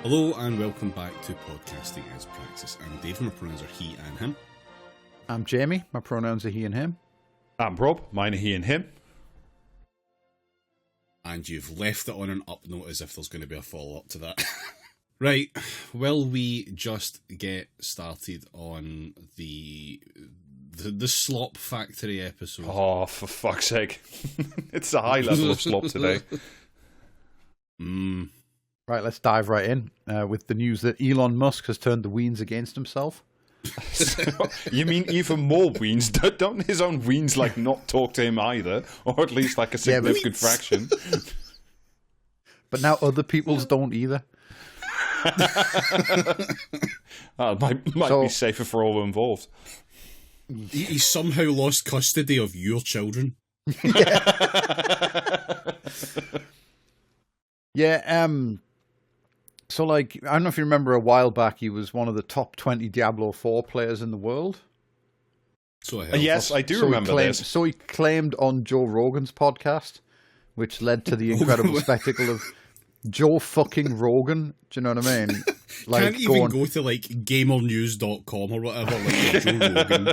Hello and welcome back to Podcasting as Practice. I'm Dave, my pronouns are he and him. I'm Jamie, my pronouns are he and him. I'm Rob, mine are he and him. And you've left it on an up note as if there's going to be a follow-up to that. Right, will we just get started on the Slop Factory episode? Oh, for fuck's sake. It's a high level of slop today. Right, let's dive right in with the news that Elon Musk has turned the weens against himself. You mean even more weens? Don't his own weens not talk to him either? Or at least a significant fraction. But now other people's don't either. It might be safer for all involved. He somehow lost custody of your children. Yeah, so I don't know if you remember a while back, he was one of the top 20 Diablo 4 players in the world. So yes, I do remember this. So he claimed on Joe Rogan's podcast, which led to the incredible spectacle of Joe fucking Rogan. Do you know what I mean? Can't even go to gamernews.com or whatever. Joe Rogan.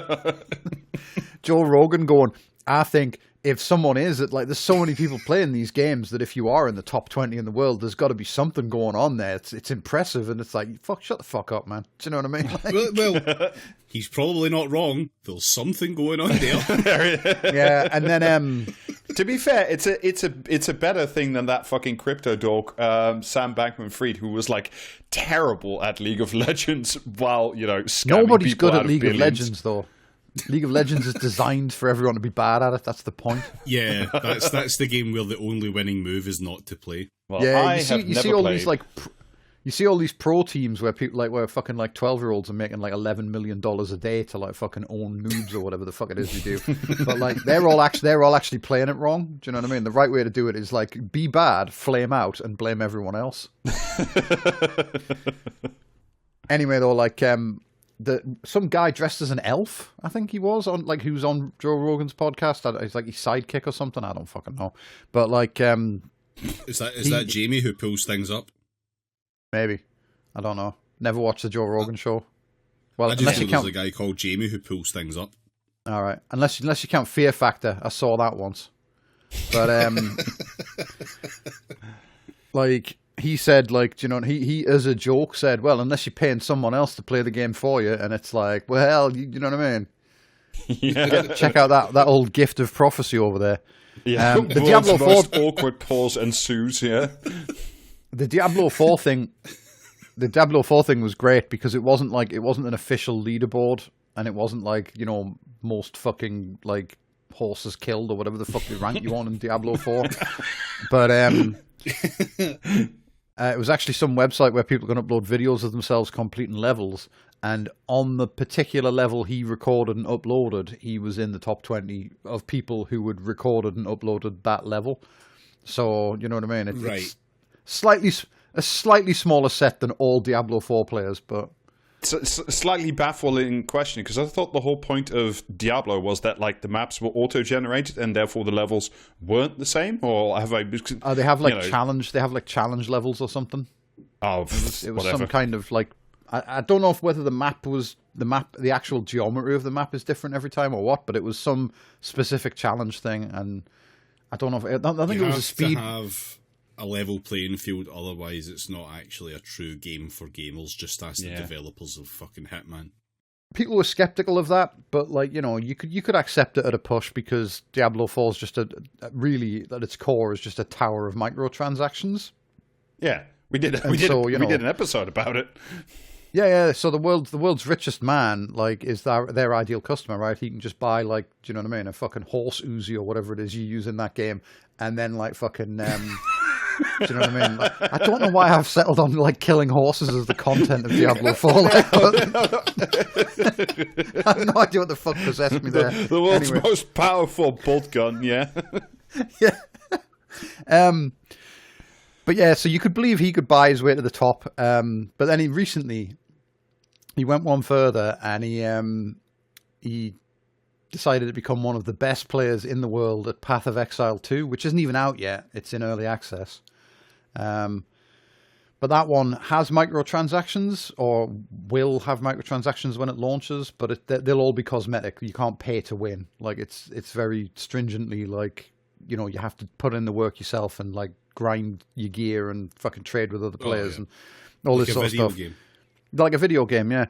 Joe Rogan going, I think if someone is there's so many people playing these games that if you are in the top 20 in the world, there's got to be something going on there. It's impressive, and it's shut the fuck up, man. Do you know what I mean? Well, he's probably not wrong. There's something going on there. Yeah, and then to be fair, it's a better thing than that fucking crypto dog, Sam Bankman-Fried, who was terrible at League of Legends while scamming nobody's people good out at of League billions. of Legends though. League of Legends is designed for everyone to be bad at it. That's the point. Yeah, that's the game where the only winning move is not to play. Well, yeah, you see all these you see all these pro teams where people where fucking 12-year-olds are making $11 million a day to fucking own noobs or whatever the fuck it is you do. But they're all actually playing it wrong. Do you know what I mean? The right way to do it is be bad, flame out, and blame everyone else. Anyway, though, some guy dressed as an elf, I think he was on who's on Joe Rogan's podcast. He's his sidekick or something. I don't fucking know. But is that Jamie who pulls things up? Maybe, I don't know. Never watched the Joe Rogan show. Well, I just know there's a guy called Jamie who pulls things up. All right, unless you count Fear Factor, I saw that once. But he said, he as a joke said, well, unless you're paying someone else to play the game for you, and it's well, you know what I mean? Yeah. Check out that old gift of prophecy over there. Yeah, the Diablo 4 most awkward pause ensues. Yeah, the Diablo 4 thing. The Diablo 4 thing was great because it wasn't an official leaderboard, and it wasn't most fucking horses killed or whatever the fuck they rank you on in Diablo 4, but it was actually some website where people can upload videos of themselves completing levels, and on the particular level he recorded and uploaded, he was in the top 20 of people who had recorded and uploaded that level. So, you know what I mean? It's a slightly smaller set than all Diablo 4 players, but... It's a slightly baffling question, because I thought the whole point of Diablo was that the maps were auto-generated and therefore the levels weren't the same, or have I? They have challenge. They have challenge levels or something. Oh, it was some kind of I don't know whether the actual geometry of the map is different every time or what, but it was some specific challenge thing, and I don't know if I think it was a speed. To have a level playing field, otherwise it's not actually a true game for gamers. Just ask the developers of fucking Hitman. People were skeptical of that, but you could accept it at a push, because Diablo 4 is just really at its core is just a tower of microtransactions. Yeah, we did an episode about it. Yeah. So the world's richest man is their ideal customer, right? He can just buy do you know what I mean, a fucking horse Uzi or whatever it is you use in that game, and then fucking. Do you know what I mean? I don't know why I've settled on killing horses as the content of Diablo 4. I have no idea what the fuck possessed me there. The world's most powerful bolt gun, yeah. Yeah. But yeah, so you could believe he could buy his way to the top. But then he went one further, and he decided to become one of the best players in the world at Path of Exile 2, which isn't even out yet. It's in early access. But that one has microtransactions, or will have microtransactions when it launches, but they'll all be cosmetic. You can't pay to win. Like, it's very stringently, like, you know, you have to put in the work yourself and, like, grind your gear and fucking trade with other players and all like this sort of stuff. Game. Like a video game, yeah.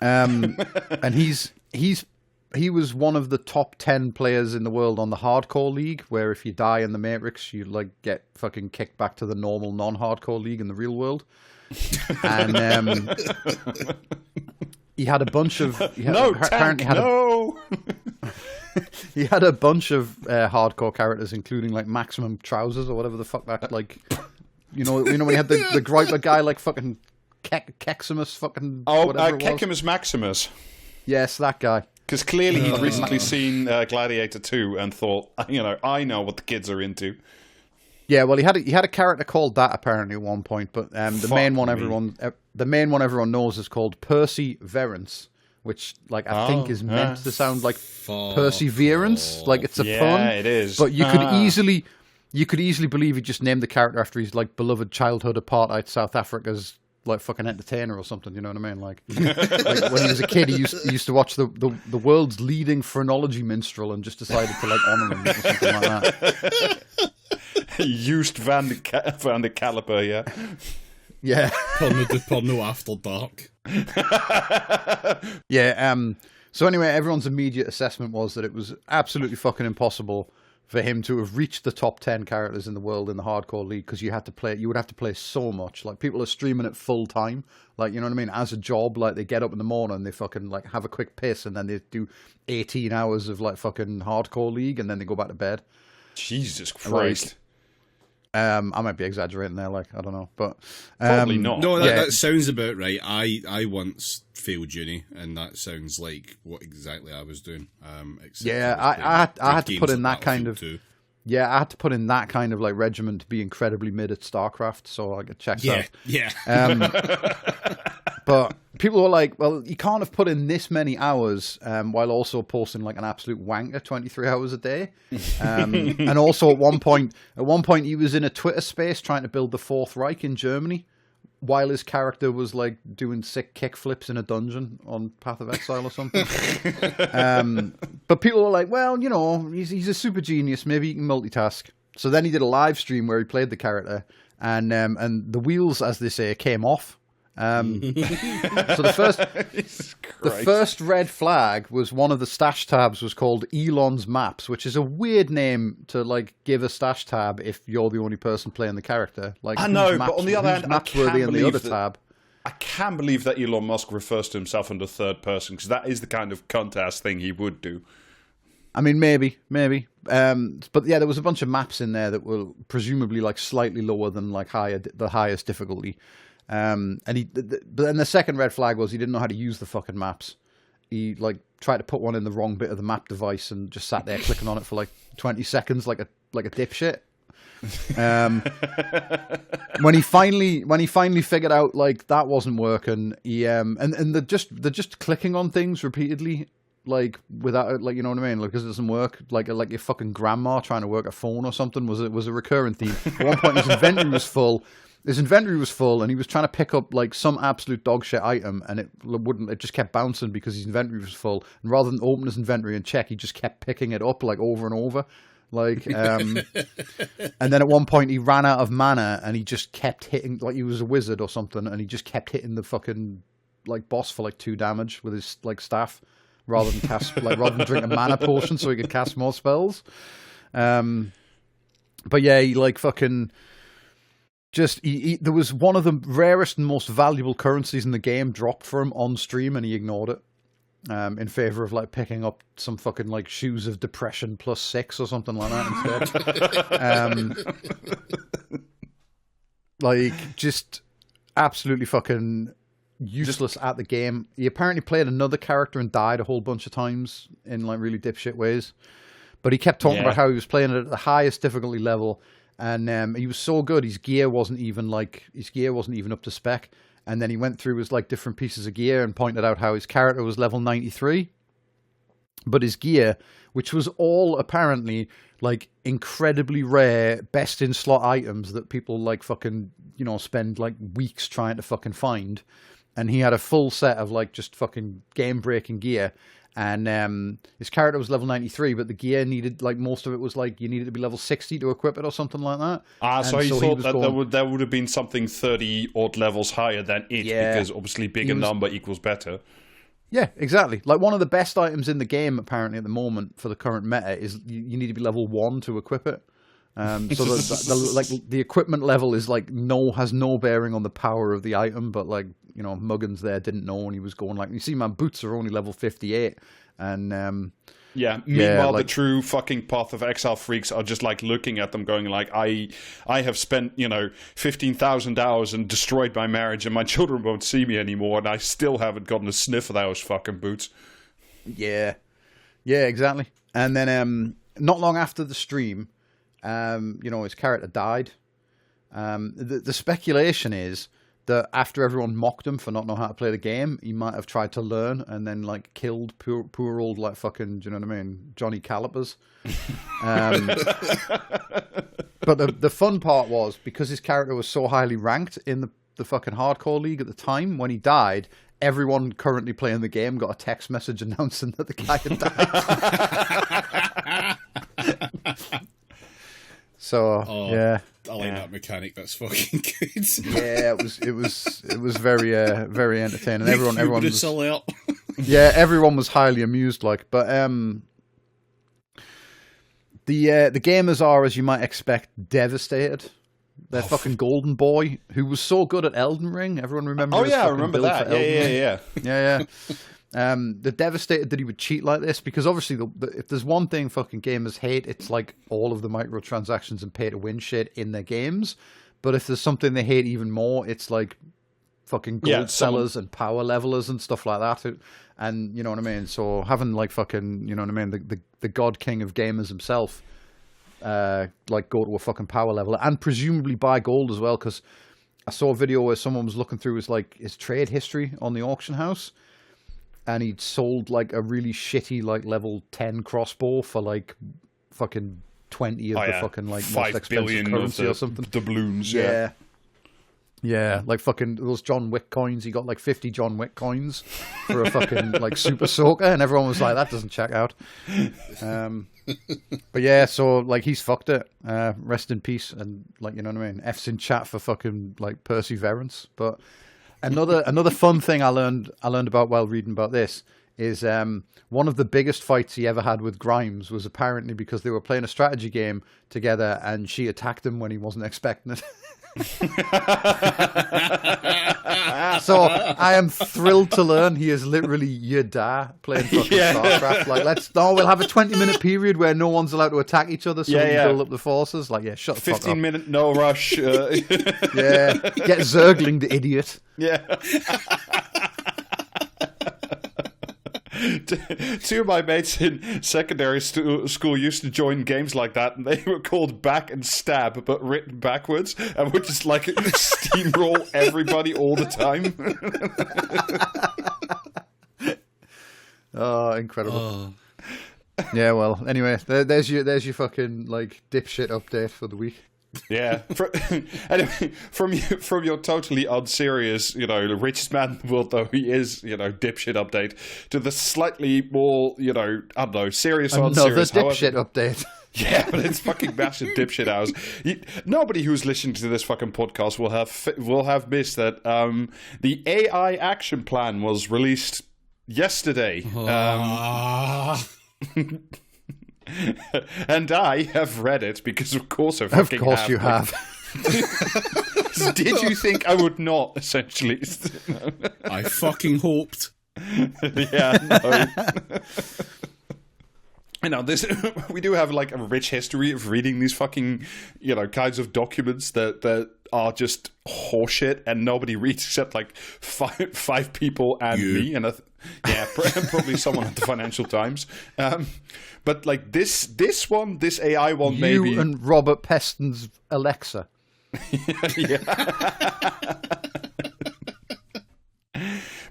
And he was one of the top 10 players in the world on the hardcore league, where if you die in the Matrix, you like get fucking kicked back to the normal non-hardcore league in the real world. And he had a bunch of he had a bunch of hardcore characters, including like Maximum Trousers or whatever the fuck that, like, you know when he had the griper guy, like fucking Keximus fucking Keximus Maximus. Yes, that guy. Because clearly he'd recently seen Gladiator 2 and thought, you know, I know what the kids are into. Yeah, well, he had a character called that apparently at one point, but the main one everyone knows is called Perseverance, which like I think is meant to sound like perseverance, like it's a pun. Yeah, it is. But you could easily believe he just named the character after his like beloved childhood apartheid South Africa's like fucking entertainer or something, you know what I mean? Like when he was a kid, he used to watch the world's leading phrenology minstrel and just decided to like honor him or something like that. Used Van de Caliper, yeah. Yeah. Porno after dark. Yeah. So anyway, everyone's immediate assessment was that it was absolutely fucking impossible for him to have reached the top 10 characters in the world in the hardcore league, because you would have to play so much. Like, people are streaming it full time, like, you know what I mean, as a job. Like, they get up in the morning, they fucking like have a quick piss, and then they do 18 hours of like fucking hardcore league, and then they go back to bed. Jesus Christ. I might be exaggerating there, like, I don't know, but probably not. No, that sounds about right. I once failed uni, and that sounds like what exactly I was doing. I had to put in that kind of I had to put in that kind of like regimen to be incredibly mid at StarCraft, so I could check that. Yeah. But people were like, well, you can't have put in this many hours while also posting like an absolute wanker 23 hours a day. And also at one point he was in a Twitter space trying to build the Fourth Reich in Germany, while his character was like doing sick kickflips in a dungeon on Path of Exile or something. But people were like, well, you know, he's a super genius, maybe he can multitask. So then he did a live stream where he played the character, and the wheels, as they say, came off. So the first red flag was one of the stash tabs was called Elon's Maps, which is a weird name to like give a stash tab if you're the only person playing the character. Like, I know, but on the other hand, maps were they in the other tab? I can't believe that Elon Musk refers to himself in the third person, because that is the kind of cunt-ass thing he would do. I mean, maybe. But yeah, there was a bunch of maps in there that were presumably like slightly lower than like the highest difficulty. But then the second red flag was he didn't know how to use the fucking maps. He like tried to put one in the wrong bit of the map device and just sat there clicking on it for like 20 seconds like a dipshit. When he finally figured out like that wasn't working, he and they're just clicking on things repeatedly, like without, like, you know what I mean, like, because it doesn't work, like your fucking grandma trying to work a phone or something was a recurring theme. At one point his inventory was full. And he was trying to pick up like some absolute dog shit item, and it just kept bouncing because his inventory was full. And rather than open his inventory and check, he just kept picking it up like over and over. Like, and then at one point he ran out of mana, and he just kept hitting, like he was a wizard or something, and he just kept hitting the fucking like boss for like 2 damage with his like staff, rather than drink a mana potion so he could cast more spells. But yeah, he like fucking. There was one of the rarest and most valuable currencies in the game dropped for him on stream, and he ignored it in favor of like picking up some fucking like shoes of depression +6 or something like that instead. Like, just absolutely fucking useless at the game. He apparently played another character and died a whole bunch of times in like really dipshit ways. But he kept talking about how he was playing it at the highest difficulty level. And he was so good, his gear wasn't even up to spec. And then he went through his like different pieces of gear and pointed out how his character was level 93, but his gear which was all apparently like incredibly rare, best in slot items that people like fucking, you know, spend like weeks trying to fucking find. And he had a full set of like just fucking game breaking gear. And his character was level 93, but the gear needed, like, most of it was like you needed to be level 60 to equip it or something like that. So he thought that there would have been something 30 odd levels higher than it, because obviously bigger number equals better. Yeah, exactly. Like, one of the best items in the game apparently at the moment for the current meta is you need to be level 1 to equip it. So the equipment level is like has no bearing on the power of the item, but like, you know, Muggins there didn't know, and he was going like, you see, my boots are only level 58, and meanwhile, like, the true fucking Path of Exile freaks are just like looking at them, going like, I have spent 15,000 hours and destroyed my marriage, and my children won't see me anymore, and I still haven't gotten a sniff of those fucking boots. Yeah, exactly. And then not long after the stream, his character died. The speculation is that after everyone mocked him for not knowing how to play the game, he might have tried to learn and then like killed poor old like fucking, do you know what I mean, Johnny Calipers. But the fun part was, because his character was so highly ranked in the fucking hardcore league at the time, when he died, everyone currently playing the game got a text message announcing that the guy had died. So yeah, I like that mechanic. That's fucking good. Yeah, it was very entertaining. Everyone was out. Yeah, everyone was highly amused. Like, but the gamers are, as you might expect, devastated. Their fucking golden boy, who was so good at Elden Ring. Everyone remembers? Oh yeah, I remember that. Yeah. They're devastated that he would cheat like this, because obviously if there's one thing fucking gamers hate, it's like all of the microtransactions and pay to win shit in their games. But if there's something they hate even more, it's like fucking gold sellers and power levelers and stuff like that. And you know what I mean? So having like fucking, you know what I mean, the god king of gamers himself like go to a fucking power leveler and presumably buy gold as well, because I saw a video where someone was looking through his trade history on the auction house, and he'd sold like a really shitty like level 10 crossbow for like fucking 20 of the fucking like most expensive currency or something. Doubloons, yeah, like fucking those John Wick coins. He got like 50 John Wick coins for a fucking like super soaker, and everyone was like, that doesn't check out. But yeah, so like he's fucked it. Rest in peace, and like, you know what I mean. F's in chat for fucking like perseverance. But another fun thing I learned about while reading about this is one of the biggest fights he ever had with Grimes was apparently because they were playing a strategy game together, and she attacked him when he wasn't expecting it. So I am thrilled to learn he is literally your dad playing fucking StarCraft. Like, we'll have a 20-minute period where no one's allowed to attack each other, so we can build up the forces. Like, yeah, shut the fuck up. 15-minute no rush. Yeah, get Zergling the idiot. Yeah. Two of my mates in secondary school used to join games like that, and they were called Back and Stab, but written backwards, and would just like steamroll everybody all the time. Oh, incredible! Yeah, well, anyway, there's your fucking like dipshit update for the week. Yeah. Anyway, from your totally unserious, richest man in the world though he is, dipshit update, to the slightly more, I don't know, serious or unserious. Another dipshit update. Yeah, but it's fucking massive dipshit hours. Nobody who's listening to this fucking podcast will have missed that the AI action plan was released yesterday. And I have read it because, of course, I fucking have. Of course you have. Did you think I would not, essentially? I fucking hoped. Yeah, no. We do have like a rich history of reading these fucking, kinds of documents that are just horseshit and nobody reads except like five people and me and probably someone at the Financial Times. But like this AI one, maybe you and Robert Peston's Alexa. Yeah.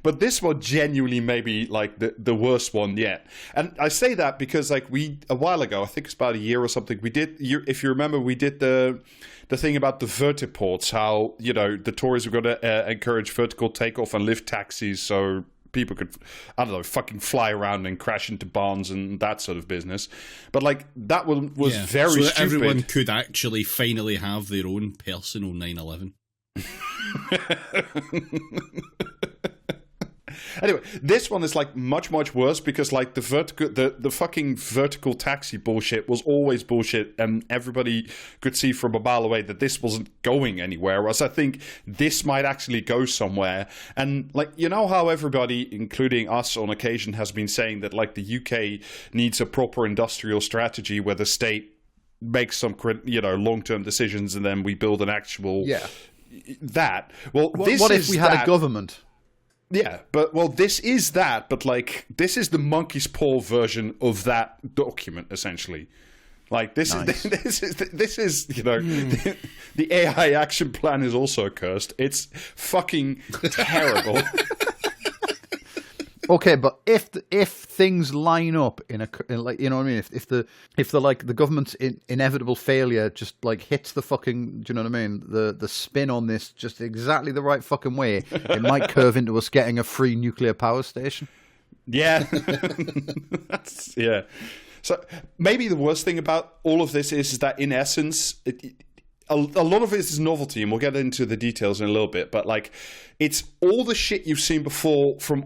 But this one genuinely may be like the worst one yet. And I say that because like a while ago, I think it's about a year or something, if you remember, we did the thing about the vertiports, how, the Tories were going to encourage vertical takeoff and lift taxis so people could, I don't know, fucking fly around and crash into barns and that sort of business. But like that one was very so that stupid. Everyone could actually finally have their own personal 9/11. Anyway, this one is like much worse because like the fucking vertical taxi bullshit was always bullshit, and everybody could see from a mile away that this wasn't going anywhere. Whereas I think this might actually go somewhere. And like, how everybody, including us on occasion, has been saying that like the UK needs a proper industrial strategy where the state makes some long-term decisions and then we build an actual that. Well, what if we had a government? Yeah, but this is that, but like this is the monkey's paw version of that document essentially. Like this is the AI action plan is also cursed. It's fucking terrible. Okay, but if things line up in like, you know what I mean? If the government's inevitable failure just like hits the fucking, do you know what I mean? The spin on this just exactly the right fucking way, it might curve into us getting a free nuclear power station. Yeah. Yeah. So maybe the worst thing about all of this is that in essence, a lot of it is novelty, and we'll get into the details in a little bit, but like it's all the shit you've seen before from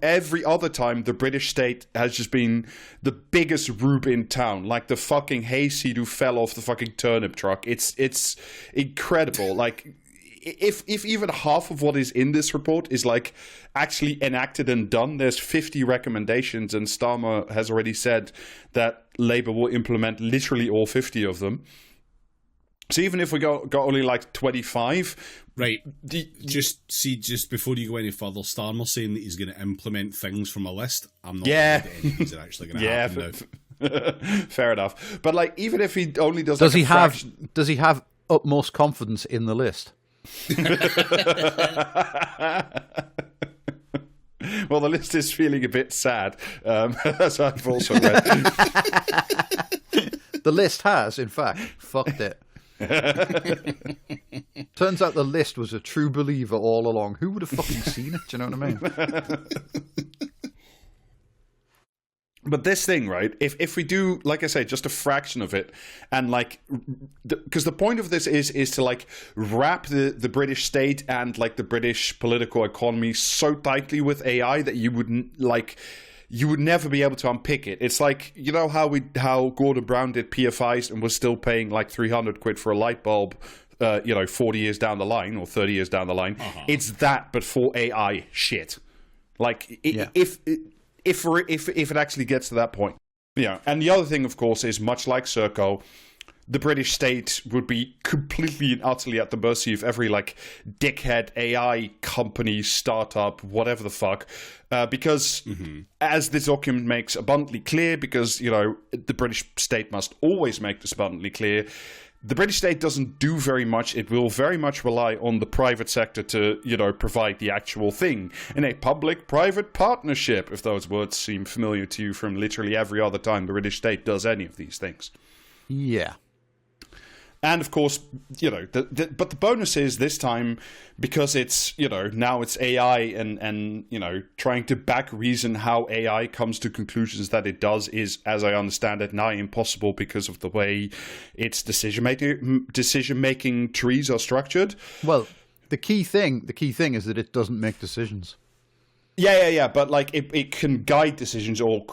every other time the British state has just been the biggest rube in town, like the fucking hayseed who fell off the fucking turnip truck. It's incredible. Like if even half of what is in this report is like actually enacted and done, there's 50 recommendations, and Starmer has already said that Labour will implement literally all 50 of them. So even if we got only like 25... Right, just before you go any further, Starmer saying that he's going to implement things from a list. I'm not sure that any of these are actually going to happen now. Fair enough. But like, even if he only does Does he have utmost confidence in the list? Well, the list is feeling a bit sad, as I've also read. The list has, in fact, fucked it. Turns out the list was a true believer all along. Who would have fucking seen it? Do you know what I mean? But this thing, right, if we do, like I say, just a fraction of it, and like, because the point of this is to like wrap the British state and like the British political economy so tightly with AI that you would never be able to unpick it. It's like, how Gordon Brown did PFIs and was still paying like 300 quid for a light bulb, 40 years down the line or 30 years down the line. Uh-huh. It's that, but for AI shit. Like, if it actually gets to that point. Yeah. And the other thing, of course, is much like Serco, the British state would be completely and utterly at the mercy of every like dickhead AI company, startup, whatever the fuck, because as this document makes abundantly clear, because the British state must always make this abundantly clear, the British state doesn't do very much. It will very much rely on the private sector to provide the actual thing in a public-private partnership, if those words seem familiar to you from literally every other time the British state does any of these things. Yeah. And of course, but the bonus is this time, because it's, now it's AI and trying to back reason how AI comes to conclusions that it does is, as I understand it, nigh impossible because of the way its decision-making trees are structured. Well, the key thing is that it doesn't make decisions. Yeah. But like it can guide decisions or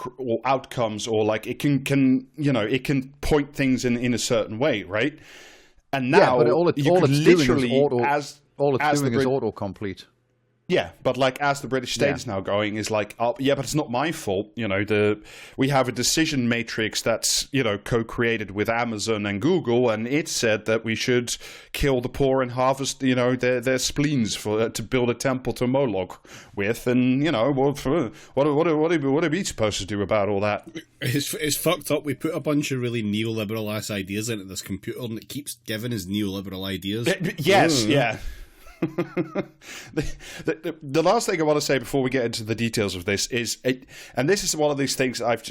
outcomes, or like it can it can point things in a certain way, right? And now but all it's doing is autocomplete. Yeah, but like as the British state is now going, is like, but it's not my fault. We have a decision matrix that's co-created with Amazon and Google, and it said that we should kill the poor and harvest their spleens to build a temple to Moloch with, and what are we supposed to do about all that? It's fucked up. We put a bunch of really neoliberal ass ideas into this computer, and it keeps giving us neoliberal ideas. Yes, yeah. The last thing I want to say before we get into the details of this is, and this is one of these things I've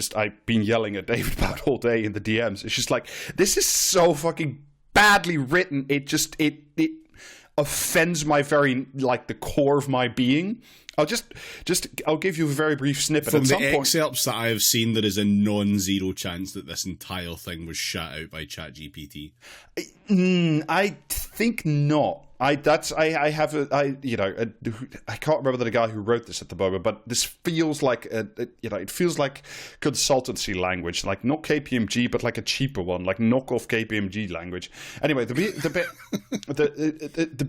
been yelling at David about all day in the DMs. It's just like, this is so fucking badly written. It offends my very, like, the core of my being. I'll give you a very brief snippet. From the excerpts that I have seen, there is a non-zero chance that this entire thing was shot out by ChatGPT. I think not. I can't remember the guy who wrote this at the moment, but this feels like it feels like consultancy language, like not KPMG, but like a cheaper one, like knockoff KPMG language. Anyway, the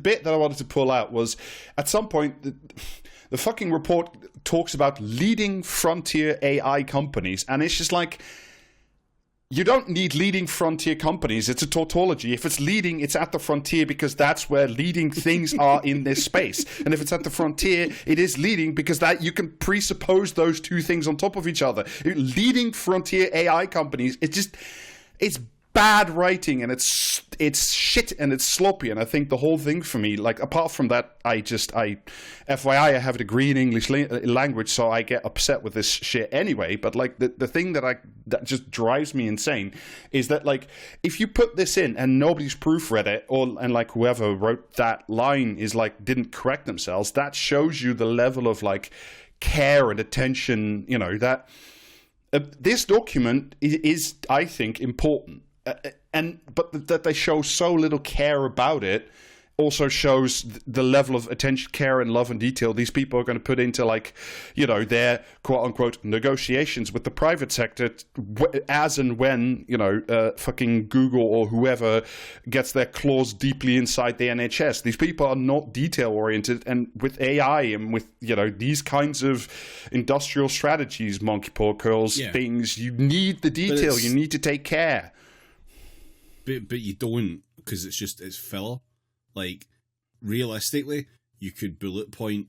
bit that I wanted to pull out was, at some point, the fucking report talks about leading frontier AI companies, and it's just like, you don't need leading frontier companies. It's a tautology. If it's leading, it's at the frontier because that's where leading things are in this space. And if it's at the frontier, it is leading because that you can presuppose those two things on top of each other. Leading frontier AI companies, it's bad writing, and it's shit, and it's sloppy. And I think the whole thing for me, like, apart from that, FYI, I have a degree in English language, so I get upset with this shit anyway. But like the thing that just drives me insane is that, like, if you put this in and nobody's proofread it, and like whoever wrote that line is like didn't correct themselves, that shows you the level of like care and attention, that this document is, I think, important. But that they show so little care about it also shows the level of attention, care, and love and detail these people are going to put into, like, their quote-unquote negotiations with the private sector as and when, fucking Google or whoever gets their claws deeply inside the NHS. These people are not detail-oriented, and with AI and with, these kinds of industrial strategies, monkey paw curls, things, you need the detail, you need to take care. But you don't, because it's filler. Like, realistically, you could bullet point,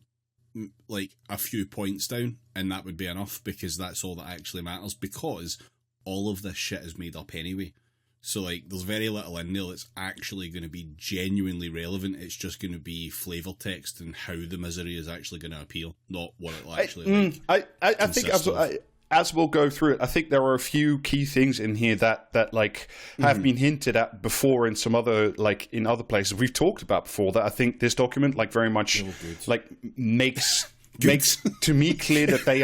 like, a few points down, and that would be enough, because that's all that actually matters, because all of this shit is made up anyway. So, like, there's very little in there that's actually going to be genuinely relevant. It's just going to be flavour text and how the misery is actually going to appear, not what it'll actually, I think as we'll go through it, I think there are a few key things in here that have been hinted at before in some other, like, in other places we've talked about before, that I think this document, like, very much makes to me clear that they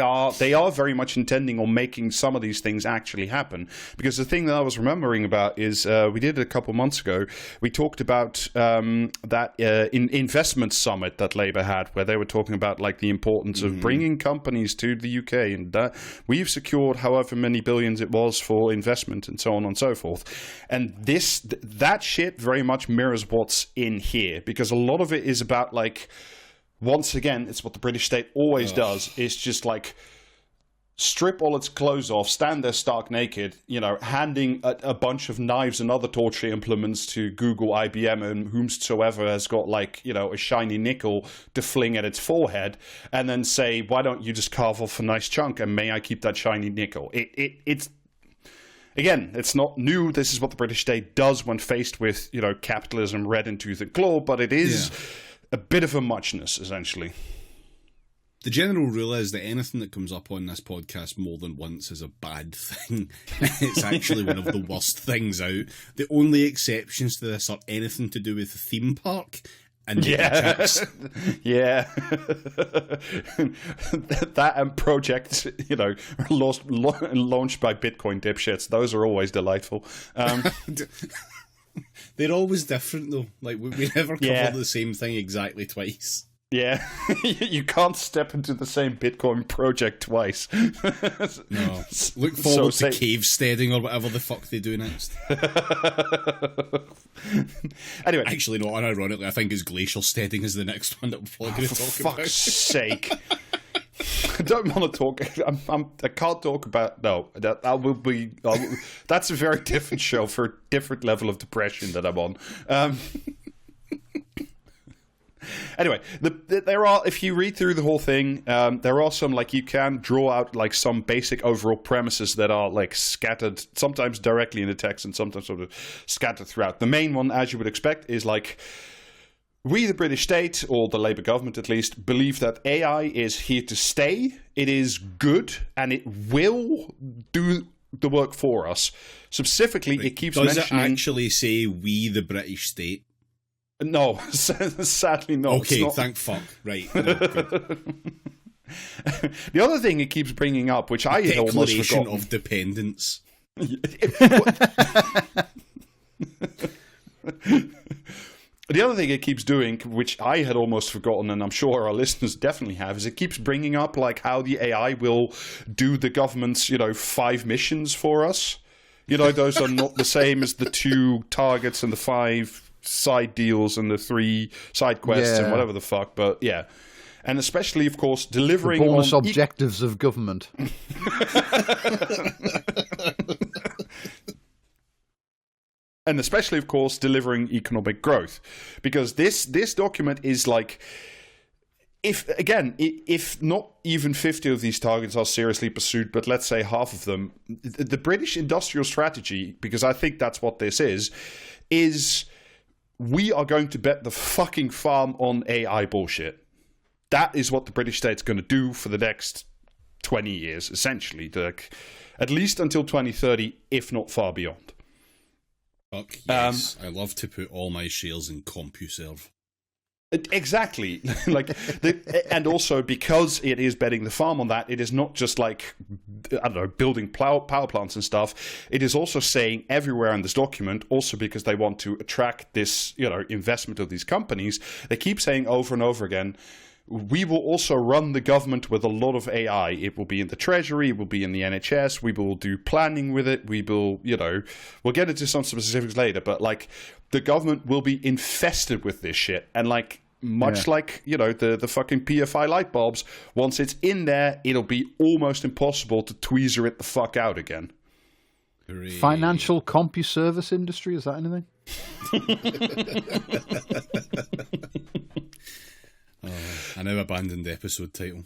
are very much intending on making some of these things actually happen. Because the thing that I was remembering about is we did it a couple months ago. We talked about that investment summit that Labour had, where they were talking about, like, the importance of bringing companies to the UK, and we've secured however many billions it was for investment and so on and so forth. And that shit very much mirrors what's in here, because a lot of it is about, like, once again, it's what the British state always does, is just, like, strip all its clothes off, stand there stark naked, handing a bunch of knives and other torture implements to Google, IBM, and whomsoever has got, like, a shiny nickel to fling at its forehead, and then say, why don't you just carve off a nice chunk, and may I keep that shiny nickel? It's again, it's not new. This is what the British state does when faced with, capitalism red in tooth and claw, but it is... a bit of a muchness, essentially. The general rule is that anything that comes up on this podcast more than once is a bad thing. It's actually one of the worst things out. The only exceptions to this are anything to do with the theme park and chips. Yeah. That and projects, launched by Bitcoin dipshits. Those are always delightful. They're always different, though. Like, we never cover the same thing exactly twice. Yeah. You can't step into the same Bitcoin project twice. No. Look forward to cave steading or whatever the fuck they do next. Anyway. Actually, no, unironically, I think it's glacial steading is the next one that we're probably going to talk about. For fuck's sake. I don't want to talk. I can't talk about. No, that will be. That's a very different show for a different level of depression that I'm on. Anyway, there are. If you read through the whole thing, there are some, like, you can draw out, like, some basic overall premises that are, like, scattered, sometimes directly in the text and sometimes sort of scattered throughout. The main one, as you would expect, is, like, We, the British state, or the Labour government at least, believe that AI is here to stay. It is good, and it will do the work for us. Specifically, it keeps mentioning... Does it actually say we, the British state? No, sadly not. Okay, thank fuck. Right. No, good. The other thing it keeps bringing up, which I had almost forgotten... Declaration of Dependence. The other thing it keeps doing, which I had almost forgotten, and I'm sure our listeners definitely have, is it keeps bringing up like how the AI will do the government's, 5 missions for us. Those are not the same as the 2 targets and the 5 side deals and the 3 side quests and whatever the fuck. But yeah, and especially, of course, delivering the bonus objectives of government. And especially, of course, delivering economic growth. Because this document is like, if not even 50 of these targets are seriously pursued, but let's say half of them, the British industrial strategy, because I think that's what this is we are going to bet the fucking farm on AI bullshit. That is what the British state's going to do for the next 20 years, essentially. At least until 2030, if not far beyond. Fuck yes, I love to put all my shares in CompuServe. Exactly. And also because it is betting the farm on that, it is not just like, I don't know, building power plants and stuff. It is also saying everywhere in this document, also because they want to attract this, investment of these companies, they keep saying over and over again, we will also run the government with a lot of AI. It will be in the Treasury, it will be in the NHS, we will do planning with it, we will, we'll get into some specifics later, but the government will be infested with this shit. And much like, the fucking PFI light bulbs, once it's in there, it'll be almost impossible to tweezer it the fuck out again. Hooray. Financial CompuService industry, is that anything? I now abandoned the episode title.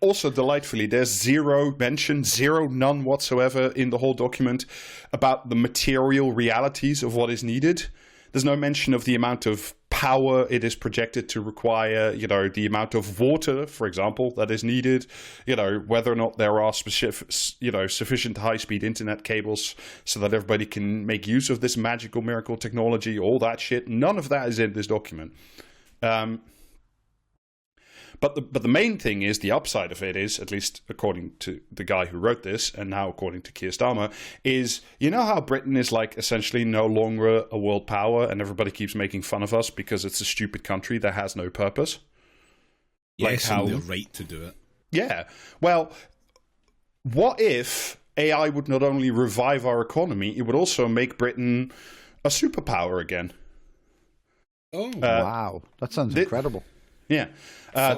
Also, delightfully, there's zero mention, none whatsoever in the whole document about the material realities of what is needed. There's no mention of the amount of power it is projected to require, the amount of water, for example, that is needed, whether or not there are sufficient high-speed internet cables so that everybody can make use of this magical miracle technology, all that shit. None of that is in this document. But the main thing is, the upside of it is, at least according to the guy who wrote this, and now according to Keir Starmer, is, how Britain is essentially no longer a world power and everybody keeps making fun of us because it's a stupid country that has no purpose? Yes, and they're right to do it. Yeah. Well, what if AI would not only revive our economy, it would also make Britain a superpower again? Oh, wow. That sounds incredible. Yeah.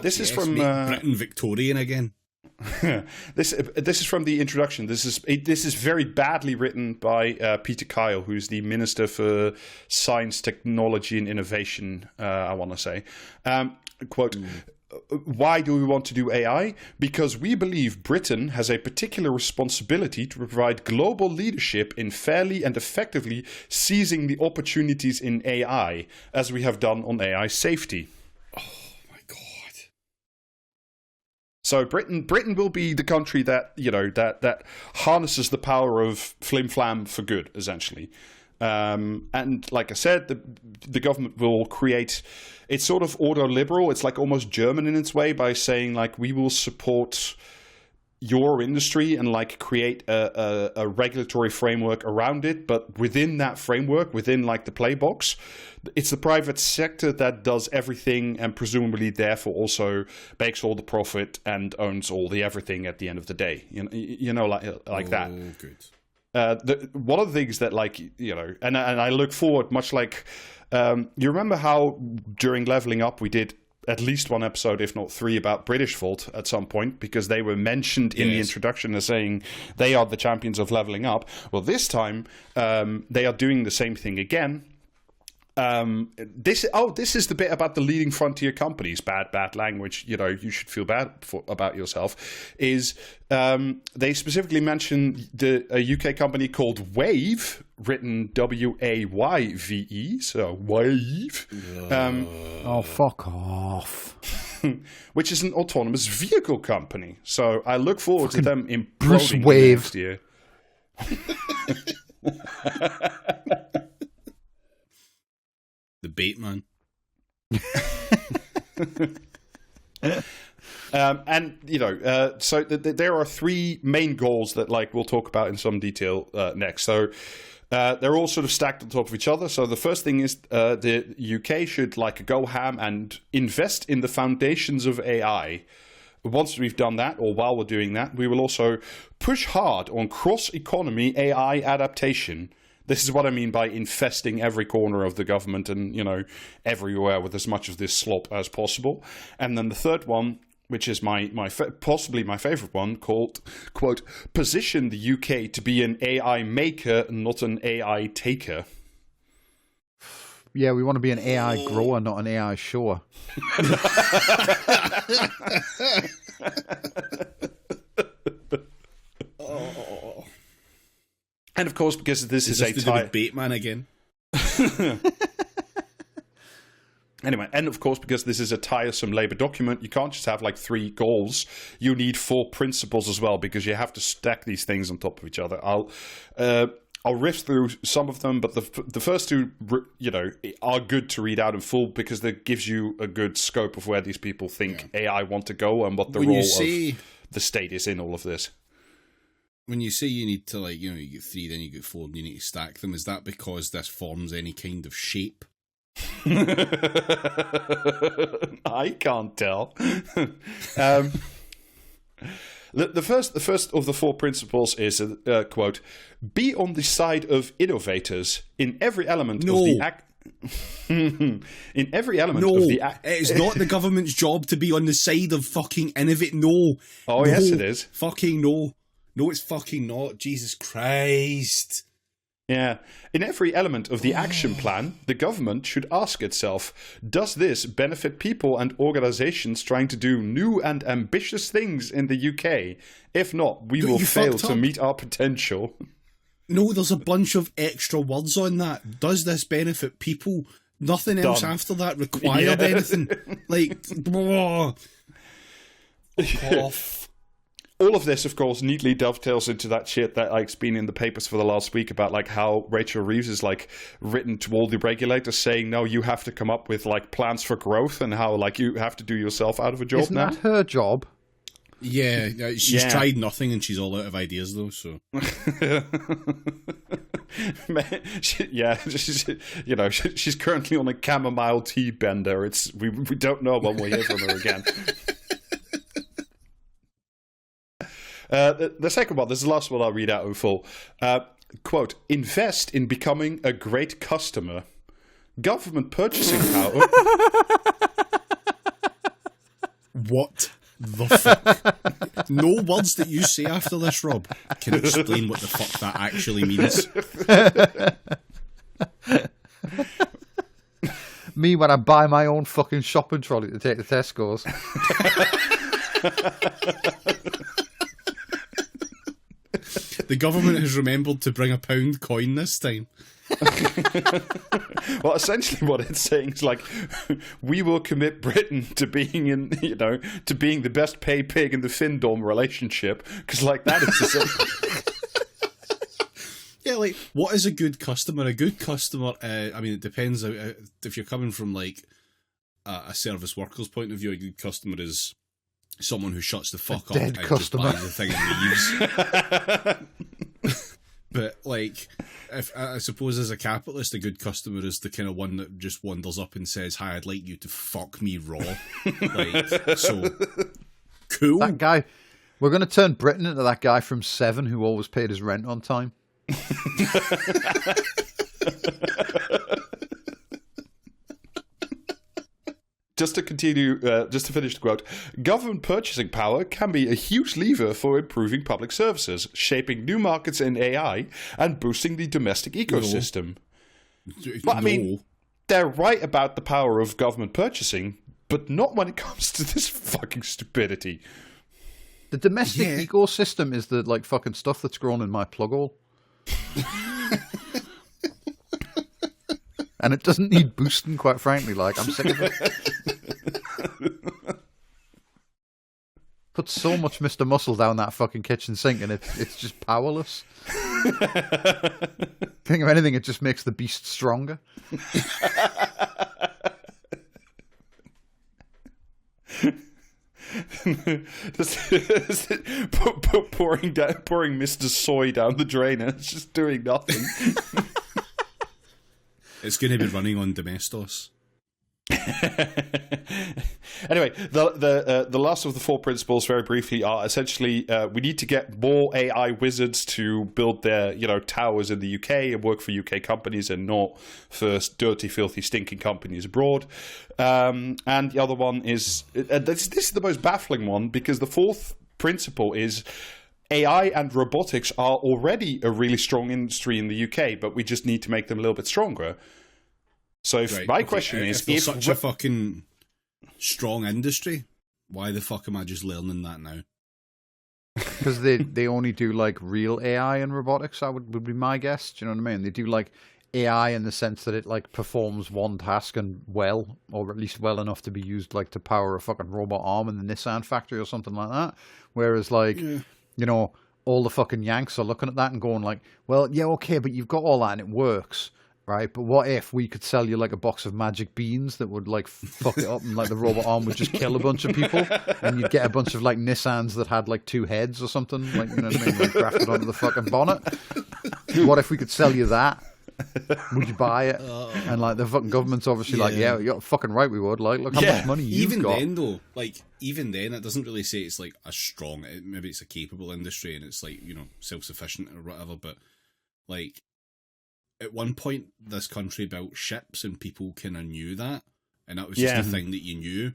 This is from Britain Victorian again. This is from the introduction. This is very badly written by Peter Kyle, who's the Minister for Science, Technology and Innovation, I want to say. Quote, why do we want to do AI? Because we believe Britain has a particular responsibility to provide global leadership in fairly and effectively seizing the opportunities in AI, as we have done on AI safety. So Britain will be the country that that harnesses the power of flim flam for good, essentially. And like I said, the government will create. It's sort of ordo-liberal. It's almost German in its way by saying we will support your industry and create a regulatory framework around it, but within that framework, within the play box, it's the private sector that does everything and presumably therefore also makes all the profit and owns all the everything at the end of the day. That. Good. One of the things that and I look forward, much like you remember how during Leveling Up we did at least one episode, if not 3, about British Vault at some point, because they were mentioned in the introduction as saying they are the champions of leveling up. Well, this time they are doing the same thing again. This is the bit about the leading frontier companies. Bad language. You should feel bad about yourself. Is they specifically mention a UK company called Wave, written Wayve, so Wave. Oh, fuck off. Which is an autonomous vehicle company. So I look forward to them Bruce imploding Wave. next year. The bait man. So there are three main goals that we'll talk about in some detail next. So they're all sort of stacked on top of each other. So the first thing is the UK should go ham and invest in the foundations of AI. Once we've done that, or while we're doing that, we will also push hard on cross-economy AI adaptation. This is what I mean by infesting every corner of the government and, everywhere with as much of this slop as possible. And then the third one, which is possibly my favorite one, called, quote, position the UK to be an AI maker, not an AI taker. Yeah, we want to be an AI grower, not an AI shower. And of course, because this is a bait man again. Anyway, and of course, because this is a tiresome Labour document, you can't just have 3 goals. You need 4 principles as well, because you have to stack these things on top of each other. I'll riff through some of them, but the first 2, are good to read out in full, because that gives you a good scope of where these people think AI want to go and what the role of the state is in all of this. When you say you need to, you get 3, then you get 4, and you need to stack them, is that because this forms any kind of shape? I can't tell. The first of the 4 principles is, quote, be on the side of innovators in every element of the act. In every element of the act. It is not the government's job to be on the side of fucking innovate. No. Oh, no. yes, it is. Fucking no. No, it's fucking not. Jesus Christ. Yeah. In every element of the action plan, the government should ask itself, does this benefit people and organizations trying to do new and ambitious things in the UK? If not, we will fail to meet our potential. No, there's a bunch of extra words on that. Does this benefit people? Nothing else after that required anything. Off. All of this, of course, neatly dovetails into that shit that's been in the papers for the last week about how Rachel Reeves is written to all the regulators saying, no, you have to come up with plans for growth, and how you have to do yourself out of a job. Isn't that her job? Yeah, she's tried nothing and she's all out of ideas though. So she's currently on a chamomile tea bender. We don't know when we'll hear from her again. The second one, this is the last one I'll read out in full. Quote, invest in becoming a great customer. Government purchasing power. What the fuck? No words that you say after this, Rob, can explain what the fuck that actually means. Me when I buy my own fucking shopping trolley to take to Tesco's. The government has remembered to bring a £1 coin this time. Well, essentially what it's saying is we will commit Britain to being to being the best paid pig in the Findom relationship, because that is the same. Yeah, what is a good customer? A good customer, it depends. If you're coming from a service worker's point of view, a good customer is someone who shuts the fuck up and just buys the thing and leaves. But if I suppose as a capitalist, a good customer is the kind of one that just wanders up and says, "Hi, I'd like you to fuck me raw." So cool. That guy, we're going to turn Britain into that guy from Seven who always paid his rent on time. Just to continue, just to finish the quote, government purchasing power can be a huge lever for improving public services, shaping new markets in AI, and boosting the domestic ecosystem. No. they're right about the power of government purchasing, but not when it comes to this fucking stupidity. The domestic ecosystem is the like fucking stuff that's grown in my plug hole. And it doesn't need boosting, quite frankly. Like, I'm sick of it. Put so much Mr. Muscle down that fucking kitchen sink and it's just powerless. Think of anything, it just makes the beast stronger. pouring Mr. Soy down the drain and it's just doing nothing. It's going to be running on Domestos. Anyway, the last of the 4 principles, very briefly, are essentially we need to get more AI wizards to build their towers in the UK and work for UK companies and not for dirty, filthy, stinking companies abroad. And the other one is this is the most baffling one, because the 4th principle is AI and robotics are already a really strong industry in the UK, but we just need to make them a little bit stronger. So my question is, if there's such a fucking strong industry, why the fuck am I just learning that now? Because they only do like real AI and robotics, would be my guess. Do you know what I mean? They do like AI in the sense that it like performs one task and well, or at least well enough to be used like to power a fucking robot arm in the Nissan factory or something like that. Whereas like, all the fucking Yanks are looking at that and going like, well, yeah, okay, but you've got all that and it works. Right, but what if we could sell you like a box of magic beans that would like fuck it up and like the robot arm would just kill a bunch of people and you'd get a bunch of like Nissans that had like 2 heads or something, like, you know what I mean, like grafted onto the fucking bonnet. What if we could sell you that? Would you buy it? And like the fucking government's obviously like, yeah, you're fucking right, we would. Like, look how much money you've got. Even then though, like, it doesn't really say it's like a strong, maybe it's a capable industry and it's like, self-sufficient or whatever, but like, at one point, this country built ships, and people kind of knew that, and that was just a thing that you knew.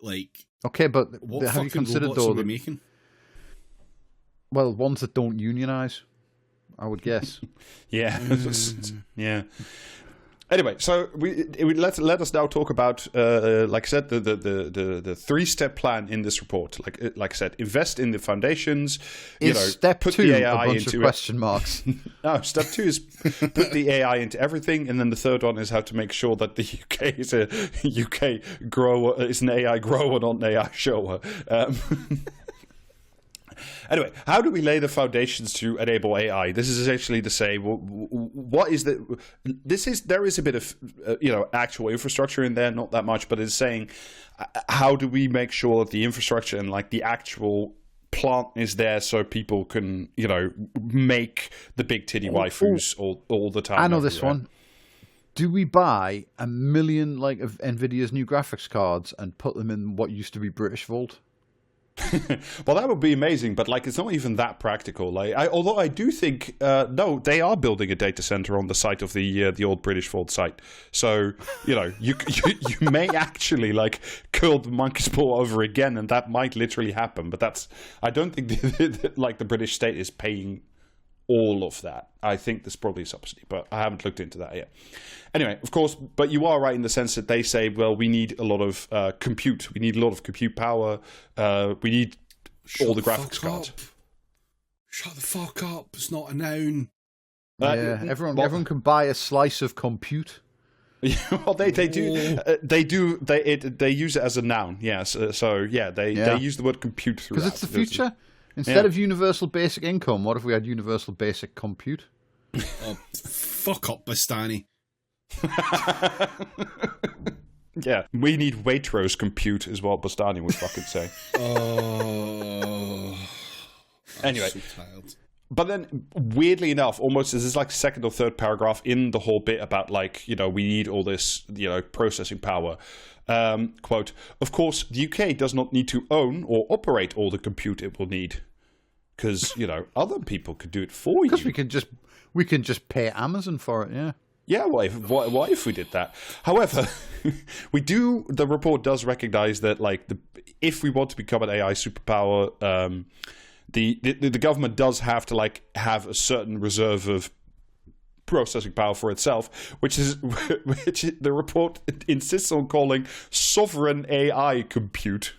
Like, okay, but what have you considered though that making? Well, ones that don't unionize, I would guess. Yeah. Anyway, so let us now talk about, like I said, the 3-step plan in this report. Like I said, invest in the foundations. Step put 2 the AI a bunch into of question marks. No, step 2 is put the AI into everything, and then the third one is how to make sure that the UK is a UK grower, is an AI grower, not an AI shower. Anyway, how do we lay the foundations to enable AI? This is essentially to say, what is the? There is a bit of actual infrastructure in there, not that much, but it's saying how do we make sure that the infrastructure and like the actual plant is there so people can make the big titty waifus all the time. I know this one. Do we buy 1 million like of Nvidia's new graphics cards and put them in what used to be British Vault? Well, that would be amazing, but like it's not even that practical. Like, although I do think no, they are building a data center on the site of the old British Vault site. So you may actually like curl the monkey's paw over again, and that might literally happen. But I don't think like the British state is paying all of that. I think there's probably a subsidy, but I haven't looked into that yet. Anyway, of course, but you are right in the sense that they say, well, we need a lot of compute. We need a lot of compute power. We need all the graphics cards. Shut the fuck up. It's not a noun. Everyone can buy a slice of compute. Well, they do. They use it as a noun. Yes. They use the word compute throughout. Because it's the future. Instead of universal basic income, what if we had universal basic compute? Oh, fuck up, Bastani. Yeah, we need Waitrose compute is what Bastani would fucking say. Oh. Anyway. I'm so tired. But then, weirdly enough, almost this is like second or third paragraph in the whole bit about like, we need all this, processing power. Quote, of course, the UK does not need to own or operate all the compute it will need. Because, other people could do it for you. Because we can just pay Amazon for it, yeah. Yeah, what if we did that? However, the report does recognize that like if we want to become an AI superpower, the government does have to like have a certain reserve of processing power for itself, which the report insists on calling sovereign AI compute.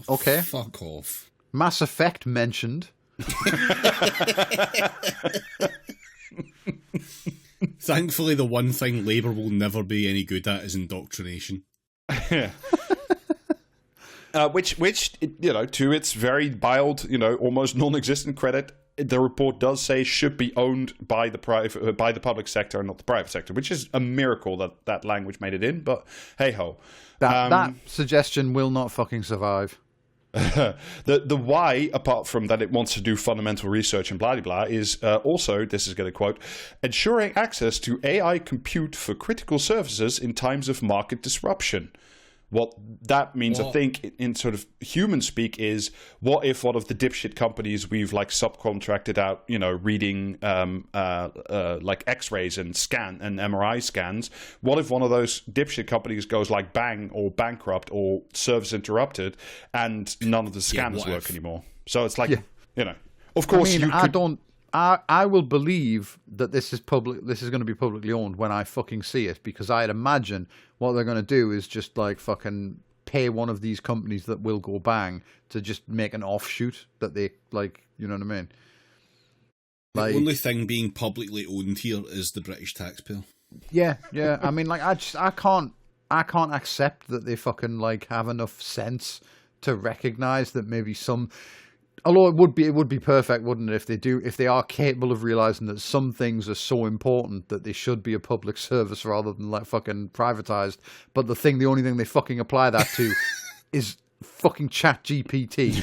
Okay. Fuck off. Mass Effect mentioned. Thankfully, the one thing Labour will never be any good at is indoctrination. Which to its very mild, almost non-existent credit, the report does say should be owned by the public sector and not the private sector, which is a miracle that language made it in. But hey ho, that suggestion will not fucking survive. The why, apart from that it wants to do fundamental research and blah blah, is also, this is going to quote, ensuring access to AI compute for critical services in times of market disruption. What that means, I think, in sort of human speak, is what if one of the dipshit companies we've subcontracted out, reading X-rays and MRI scans. What if one of those dipshit companies goes bang or bankrupt or service interrupted, and none of the scans work anymore? So it's of course I will believe that this is public. This is going to be publicly owned when I fucking see it, because I'd imagine what they're going to do is just fucking pay one of these companies that will go bang to just make an offshoot that they you know what I mean? The only thing being publicly owned here is the British taxpayer. Yeah. I mean, I can't accept that they fucking have enough sense to recognize that maybe some. Although it would be perfect, wouldn't it, if they are capable of realizing that some things are so important that they should be a public service rather than fucking privatized. But the only thing they fucking apply that to is fucking ChatGPT.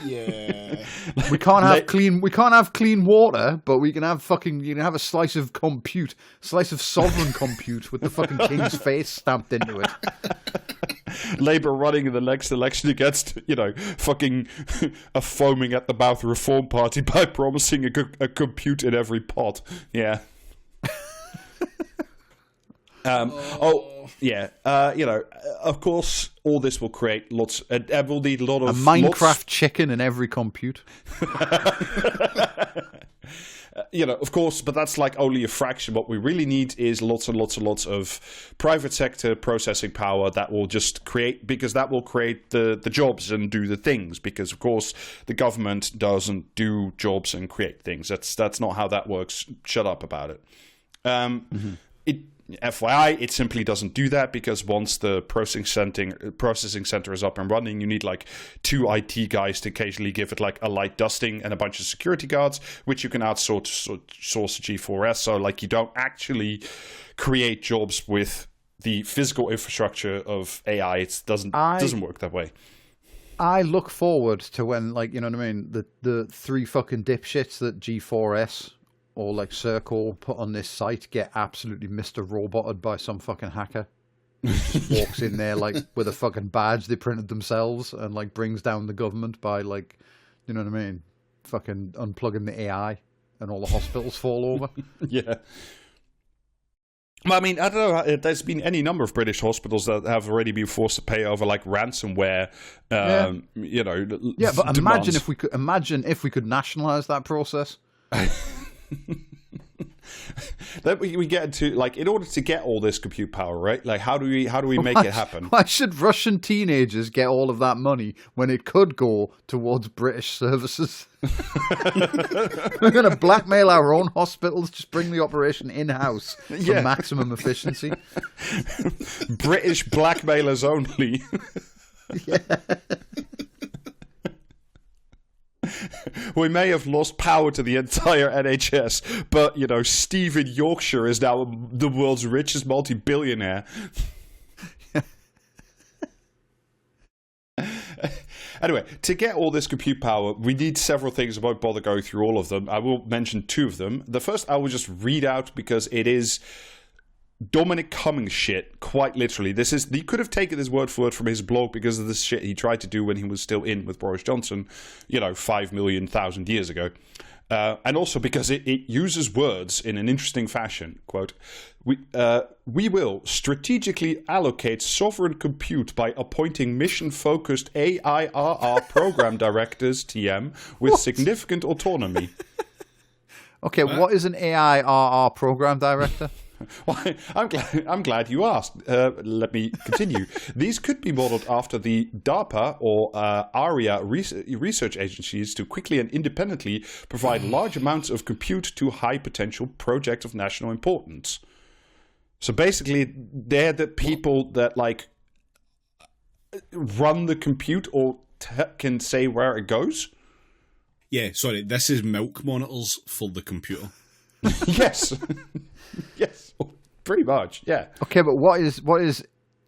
Yeah. We can't have clean water, but you can have a slice of sovereign compute with the fucking king's face stamped into it. Labour running in the next election against, fucking a foaming at the mouth Reform Party by promising a compute in every pot. Yeah. Of course, all this will create lots. We'll need a lot of Minecraft chicken in every compute. Of course, but that's only a fraction. What we really need is lots and lots and lots of private sector processing power that will just create, because that will create the jobs and do the things. Because of course, the government doesn't do jobs and create things. That's not how that works. Shut up about it. FYI, it simply doesn't do that, because once the processing center is up and running, you need 2 IT guys to occasionally give it a light dusting and a bunch of security guards, which you can outsource to G4S. So you don't actually create jobs with the physical infrastructure of AI. It doesn't work that way. I look forward to when you know what I mean, the 3 fucking dipshits that G4S or Circle put on this site get absolutely Mr. Roboted by some fucking hacker. Who just walks in there with a fucking badge they printed themselves and brings down the government by you know what I mean, fucking unplugging the AI and all the hospitals fall over. Yeah. Well, I mean, I don't know. There's been any number of British hospitals that have already been forced to pay over ransomware. But demands. imagine if we could nationalize that process. Then we get into in order to get all this compute power, right? How do we make it happen? Why should Russian teenagers get all of that money when it could go towards British services? We're going to blackmail our own hospitals, just bring the operation in-house for maximum efficiency. British blackmailers only. Yeah. We may have lost power to the entire NHS, but, Steve in Yorkshire is now the world's richest multi-billionaire. Anyway, to get all this compute power, we need several things. I won't bother going through all of them. I will mention 2 of them. The first I will just read out because it is Dominic Cummings shit, quite literally. You could have taken this word for word from his blog because of this shit he tried to do when he was still in with Boris Johnson, 5,000,000 years ago. And also because it uses words in an interesting fashion. Quote, we will strategically allocate sovereign compute by appointing mission-focused AIRR program directors, TM, with significant autonomy. Okay, what is an AIRR program director? Well, I'm glad you asked. Let me continue. These could be modeled after the DARPA or ARIA research agencies to quickly and independently provide large amounts of compute to high potential projects of national importance. So basically, they're the people that like run the compute or can say where it goes. Yeah, sorry, this is milk monitors for the computer. Yes. Yes, pretty much, yeah. Okay, but what is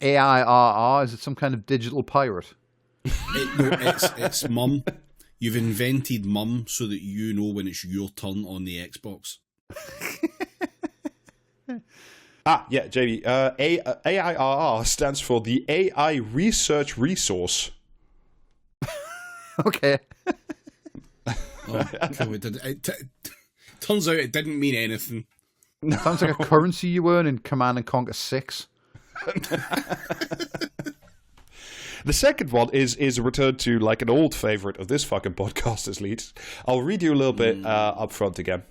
AIRR? Is it some kind of digital pirate? It's Mum. You've invented Mum so that you know when it's your turn on the Xbox. Yeah, JB. AIRR stands for the AI Research Resource. Okay. Turns out it didn't mean anything. Sounds like a currency you earn in Command and Conquer 6. The second one is a return to like an old favorite of this fucking podcast, at least. I'll read you a little bit up front again.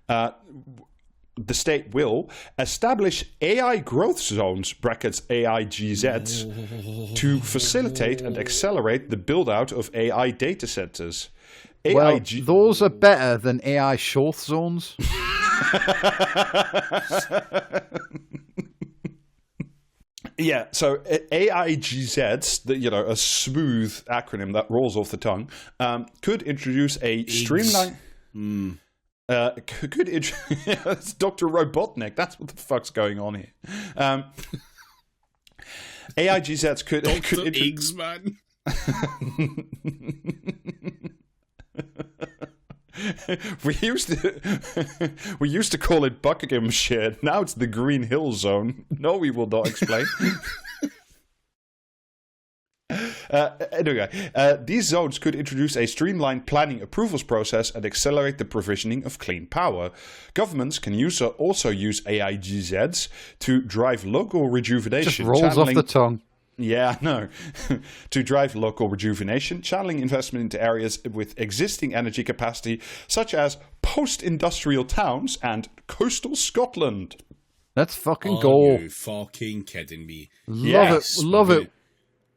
The state will establish AI growth zones, brackets AIGZs, to facilitate and accelerate the build-out of AI data centers. Well, those are better than AI short zones. Yeah, so AIGZs, a smooth acronym that rolls off the tongue, could introduce a streamline. It's Dr. Robotnik. That's what the fuck's going on here. AIGZs could Eggs, man. we used to call it Buckinghamshire. Now it's the Green Hill Zone. No, we will not explain. Anyway, these zones could introduce a streamlined planning approvals process and accelerate the provisioning of clean power. Governments can also use AIGZs to drive local rejuvenation. Just rolls off the tongue. Yeah, no. To drive local rejuvenation, channeling investment into areas with existing energy capacity, such as post-industrial towns and coastal Scotland. Let's fucking go. Are you fucking kidding me? Love it.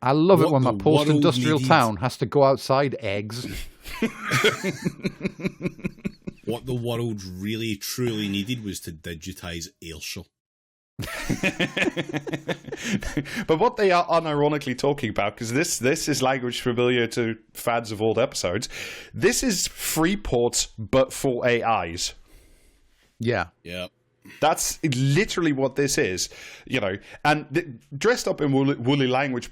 I love it when my post-industrial town has to go outside eggs. What the world really, truly needed was to digitise Ayrshire. But what they are unironically talking about, because this is language familiar to fans of old episodes, this is free ports but for AIs. Yeah. Yeah. That's literally what this is, and dressed up in woolly language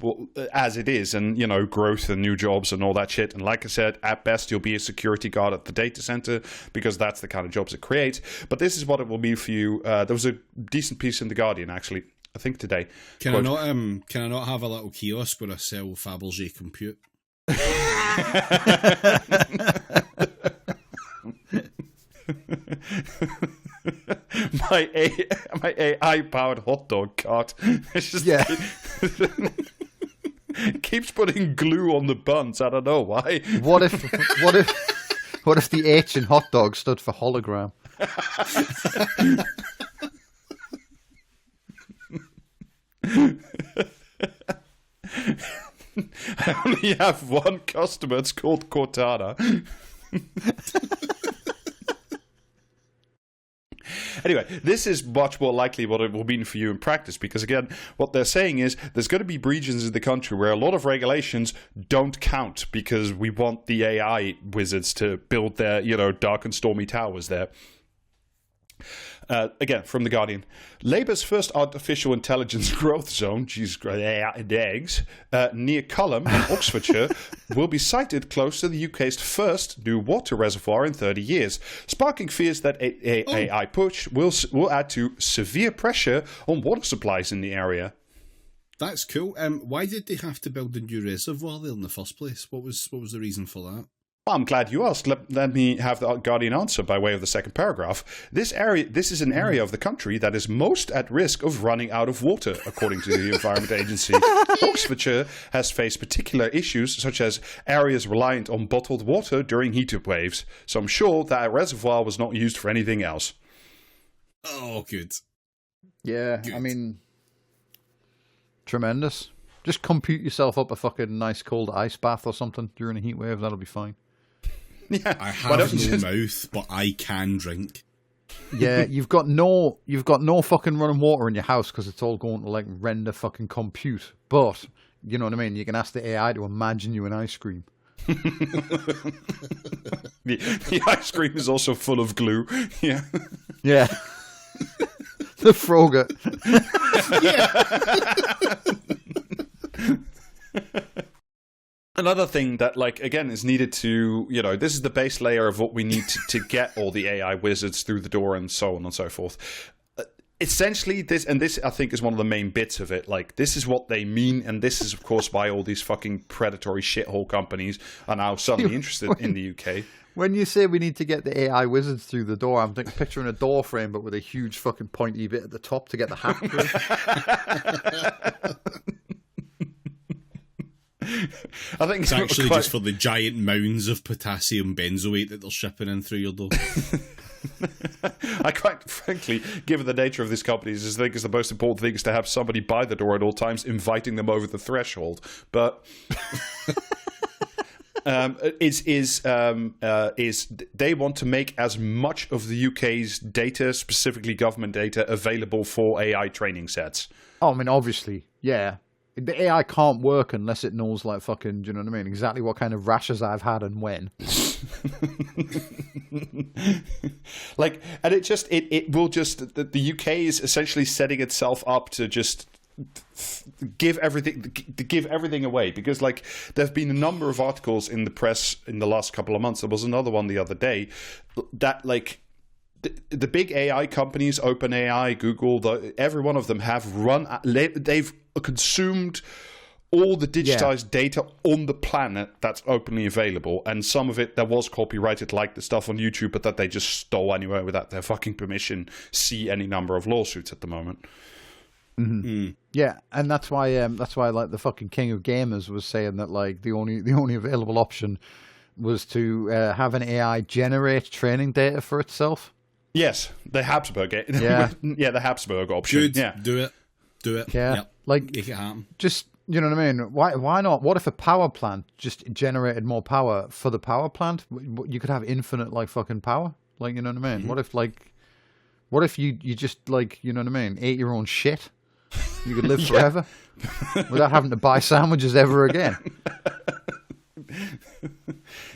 as it is, and, growth and new jobs and all that shit. And like I said, at best, you'll be a security guard at the data center because that's the kind of jobs it creates. But this is what it will mean for you. There was a decent piece in The Guardian, actually, I think today. Can I not have a little kiosk where I sell Fabergé compute? my AI-powered hot dog cart. It's just keeps putting glue on the buns. I don't know why. What if the H in hot dog stood for hologram? I only have one customer. It's called Cortana. Anyway, this is much more likely what it will mean for you in practice, because again, what they're saying is there's going to be regions in the country where a lot of regulations don't count because we want the AI wizards to build their, dark and stormy towers there. Again, from The Guardian. Labour's first artificial intelligence growth zone, eggs, near Culham in Oxfordshire, will be sited close to the UK's first new water reservoir in 30 years, sparking fears that AI push will add to severe pressure on water supplies in the area. That's cool. Why did they have to build a new reservoir there in the first place? What was the reason for that? Well, I'm glad you asked. Let me have the Guardian answer by way of the second paragraph. This is an area of the country that is most at risk of running out of water, according to the Environment Agency. Oxfordshire has faced particular issues, such as areas reliant on bottled water during heat waves. So I'm sure that reservoir was not used for anything else. Oh, good. Yeah, Good. I mean, tremendous. Just compute yourself up a fucking nice cold ice bath or something during a heat wave. That'll be fine. Yeah, I have no mouth, but I can drink. Yeah, you've got no fucking running water in your house because it's all going to like render fucking compute. But you know what I mean. You can ask the AI to imagine you an ice cream. the ice cream is also full of glue. Yeah. Yeah. The Frogger. Another thing that, like, again, is needed to, this is the base layer of what we need to get all the AI wizards through the door and so on and so forth. Essentially, this I think is one of the main bits of it. Like, this is what they mean, and this is, of course, why all these fucking predatory shithole companies are now suddenly interested in the UK. When you say we need to get the AI wizards through the door, I'm picturing a door frame, but with a huge fucking pointy bit at the top to get the hat through. I think it's actually just for the giant mounds of potassium benzoate that they're shipping in through your door. I quite frankly, given the nature of these companies, I think the most important thing is to have somebody by the door at all times, inviting them over the threshold. But is they want to make as much of the UK's data, specifically government data, available for AI training sets. Oh, I mean, obviously, yeah. The AI can't work unless it knows, like, fucking, do you know what I mean? Exactly what kind of rashes I've had and when. Like, and it will just, the UK is essentially setting itself up to just give everything away, because, like, there have been a number of articles in the press in the last couple of months. There was another one the other day that, like, the big AI companies, OpenAI, Google, every one of them they've consumed all the digitized data on the planet that's openly available, and some of it that was copyrighted, like the stuff on YouTube, but that they just stole anyway without their fucking permission. See any number of lawsuits at the moment. Mm-hmm. Mm. Yeah, and that's why like the fucking king of gamers was saying that, like, the only available option was to have an AI generate training data for itself. Yes, the Habsburg. Yeah, the Habsburg option. Good. Yeah, do it. Yeah, yep. Like, make it happen. Just, you know what I mean? Why not? What if a power plant just generated more power for the power plant? You could have infinite, like, fucking power. Like, you know what I mean? Mm-hmm. What if you just, like, you know what I mean, ate your own shit? You could live forever without having to buy sandwiches ever again.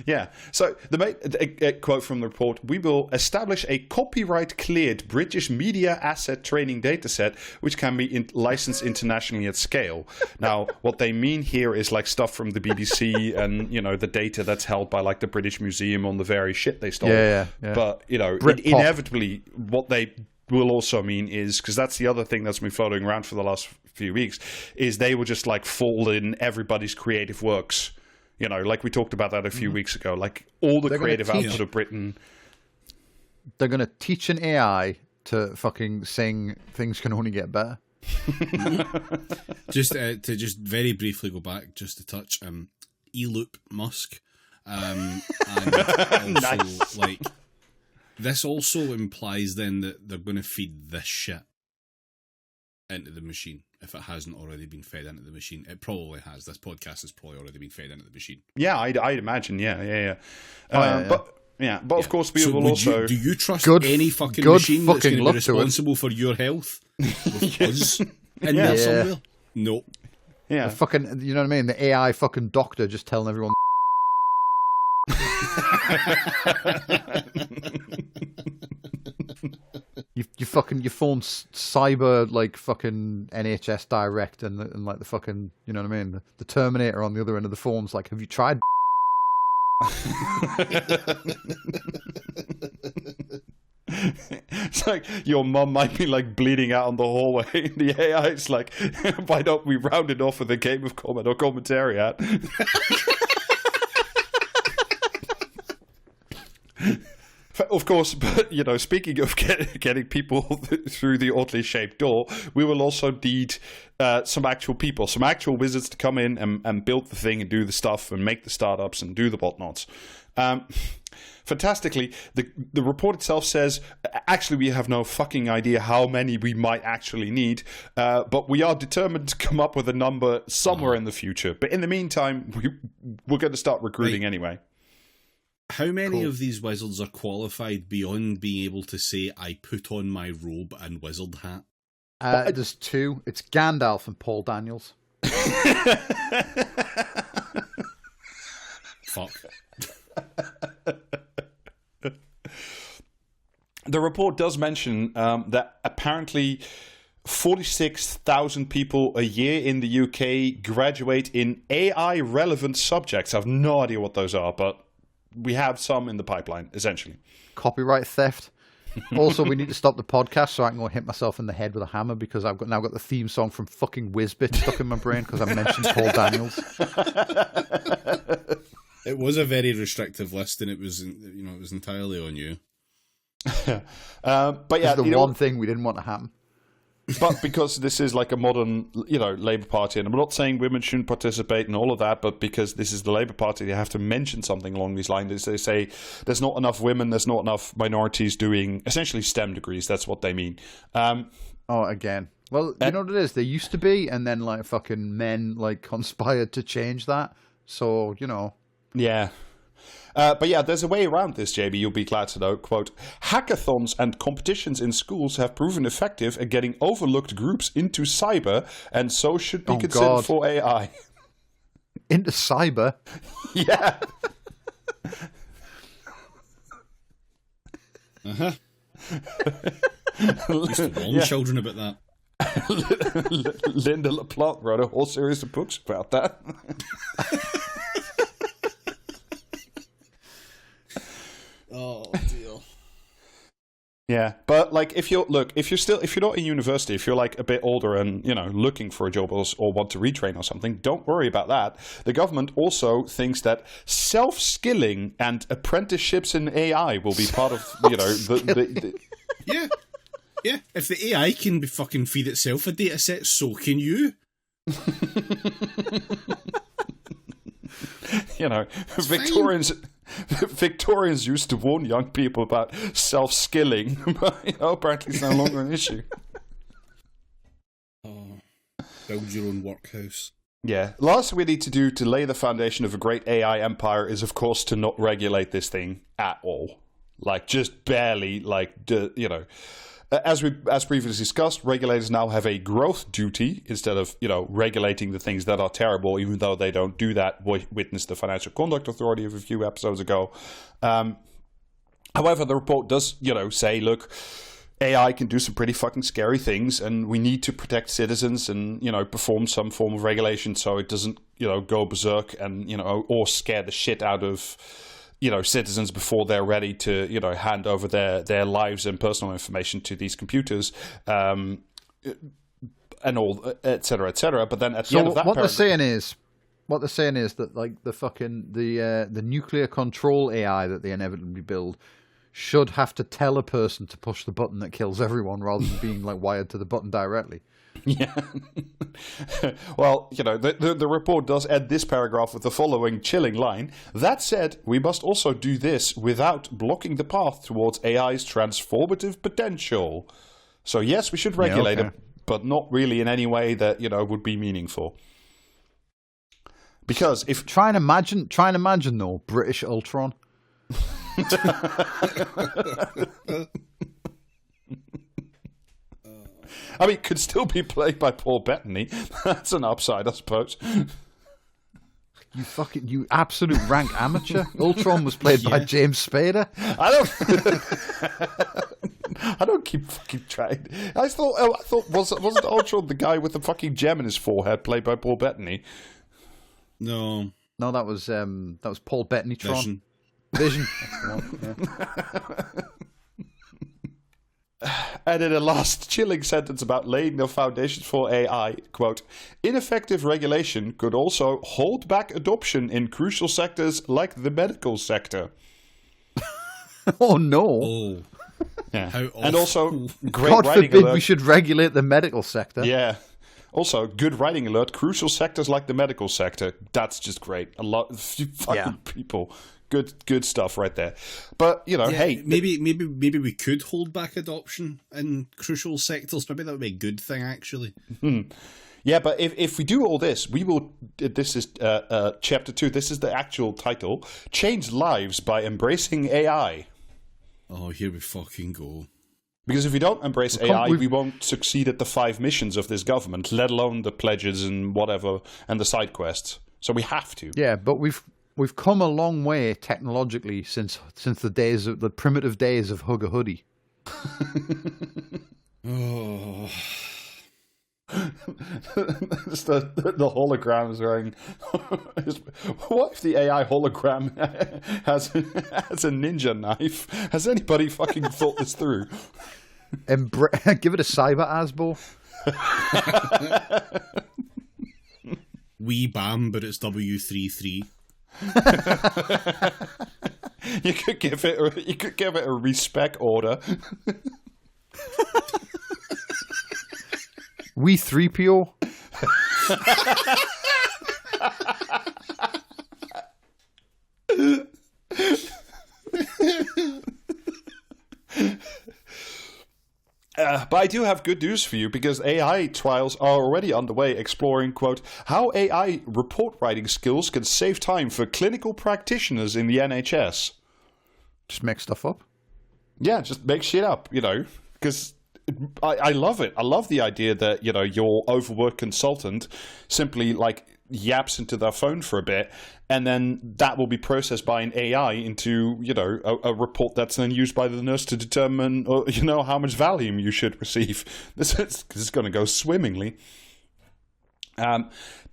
Yeah. So a quote from the report: "We will establish a copyright-cleared British media asset training dataset, which can be licensed internationally at scale." Now, what they mean here is, like, stuff from the BBC and, the data that's held by, like, the British Museum on the very shit they stole. Yeah. But inevitably, what they will also mean is, because that's the other thing that's been floating around for the last few weeks, is they will just, like, fold in everybody's creative works. Like we talked about that a few weeks ago, like all the creative output of Britain. They're going to teach an AI to fucking sing "Things Can Only Get Better." Just to very briefly go back, just to touch, Elon Musk, and also, nice. Like, this also implies then that they're going to feed this shit into the machine. If it hasn't already been fed into the machine, it probably has. This podcast has probably already been fed into the machine. Yeah, I'd imagine. Yeah. But of course, we will also. Do you trust any fucking machine that's going to be responsible for your health? With us in there somewhere? No. Yeah. The fucking, you know what I mean? The AI fucking doctor just telling everyone. You phone cyber, like, fucking NHS Direct and like the fucking, you know what I mean, the Terminator on the other end of the phone's like, have you tried? It's like your mum might be, like, bleeding out on the hallway, and the AI is like, why don't we round it off with a game of comment or commentariat? Of course, but speaking of getting people through the oddly shaped door, we will also need some actual people, some actual wizards to come in and build the thing and do the stuff and make the startups and do the whatnots. Fantastically, the report itself says, actually, we have no fucking idea how many we might actually need, but we are determined to come up with a number somewhere in the future. But in the meantime, we're going to start recruiting anyway. How many of these wizards are qualified beyond being able to say, I put on my robe and wizard hat? There's two. It's Gandalf and Paul Daniels. Fuck. The report does mention that apparently 46,000 people a year in the UK graduate in AI-relevant subjects. I have no idea what those are, but we have some in the pipeline, essentially. Copyright theft. Also, we need to stop the podcast so I can go hit myself in the head with a hammer because I've now got the theme song from fucking Whizbit stuck in my brain because I mentioned Paul Daniels. It was a very restrictive list, and it was entirely on you. But yeah, it's the one thing we didn't want to happen. But because this is like a modern, Labour Party, and I'm not saying women shouldn't participate and all of that, but because this is the Labour Party, they have to mention something along these lines. They say there's not enough women, there's not enough minorities doing essentially STEM degrees. That's what they mean. Again. Well, you know what it is? There used to be, and then like fucking men like conspired to change that. So, Yeah. But yeah, there's a way around this, JB, you'll be glad to know. Quote, hackathons and competitions in schools have proven effective at getting overlooked groups into cyber, and so should be considered for AI. Into cyber? Yeah. Uh-huh. I used to warn children about that. Linda LaPlante wrote a whole series of books about that. Oh dear. Yeah, but like if you're not in university, if you're like a bit older and looking for a job or want to retrain or something, don't worry about that. The government also thinks that self-skilling and apprenticeships in AI will be part of the Yeah. If the AI can be fucking feed itself a data set, so can you. Victorians used to warn young people about self-skilling, but apparently it's no longer an issue. Oh, build your own workhouse. Yeah. Last thing we need to do to lay the foundation of a great AI empire is, of course, to not regulate this thing at all. Like, just barely, As previously discussed, regulators now have a growth duty instead of, regulating the things that are terrible, even though they don't do that. We witnessed the Financial Conduct Authority a few episodes ago. However, the report does, say, look, AI can do some pretty fucking scary things, and we need to protect citizens and, perform some form of regulation so it doesn't, go berserk and, or scare the shit out of citizens before they're ready to, hand over their lives and personal information to these computers, and all, et cetera, et cetera. But then at the end of that, what they're saying is that like the nuclear control AI that they inevitably build should have to tell a person to push the button that kills everyone rather than being like wired to the button directly. Yeah. Well, the report does end this paragraph with the following chilling line. That said, we must also do this without blocking the path towards AI's transformative potential. So yes, we should regulate it, but not really in any way that, would be meaningful. Because if... Try and imagine though, British Ultron. I mean, could still be played by Paul Bettany. That's an upside, I suppose. You absolute rank amateur. Ultron was played by James Spader. I don't keep fucking trying. I thought wasn't Ultron the guy with the fucking gem in his forehead played by Paul Bettany? No, that was Paul Bettany. Vision. And in a last chilling sentence about laying the foundations for AI, quote, ineffective regulation could also hold back adoption in crucial sectors like the medical sector. Oh no! Oh, Yeah. how awful. And also, great God writing forbid alert. we should regulate the medical sector. Yeah. Also, good writing alert. Crucial sectors like the medical sector. That's just great. A lot of fucking people. Good stuff right there. But hey, maybe we could hold back adoption in crucial sectors. Maybe that would be a good thing, actually. Yeah, but if we do all this, we will. This is chapter 2. This is the actual title. Change lives by embracing AI. Oh, here we fucking go. Because if we don't embrace AI, we won't succeed at the 5 missions of this government, let alone the pledges and whatever and the side quests. So we have to. Yeah, but we've come a long way technologically since the primitive days of Hug a Hoodie. Oh. Just the holograms wearing. What if the AI hologram has a ninja knife? Has anybody fucking thought this through? Give it a cyber Asbo. We bam, but it's W33. You could give it a respec order. We 3PO. But I do have good news for you, because AI trials are already underway exploring, quote, how AI report writing skills can save time for clinical practitioners in the NHS. Just make stuff up. Yeah, just make shit up, because I love it. I love the idea that, your overworked consultant simply, yaps into their phone for a bit, and then that will be processed by an AI into, a report that's then used by the nurse to determine, how much Valium you should receive. This is going to go swimmingly.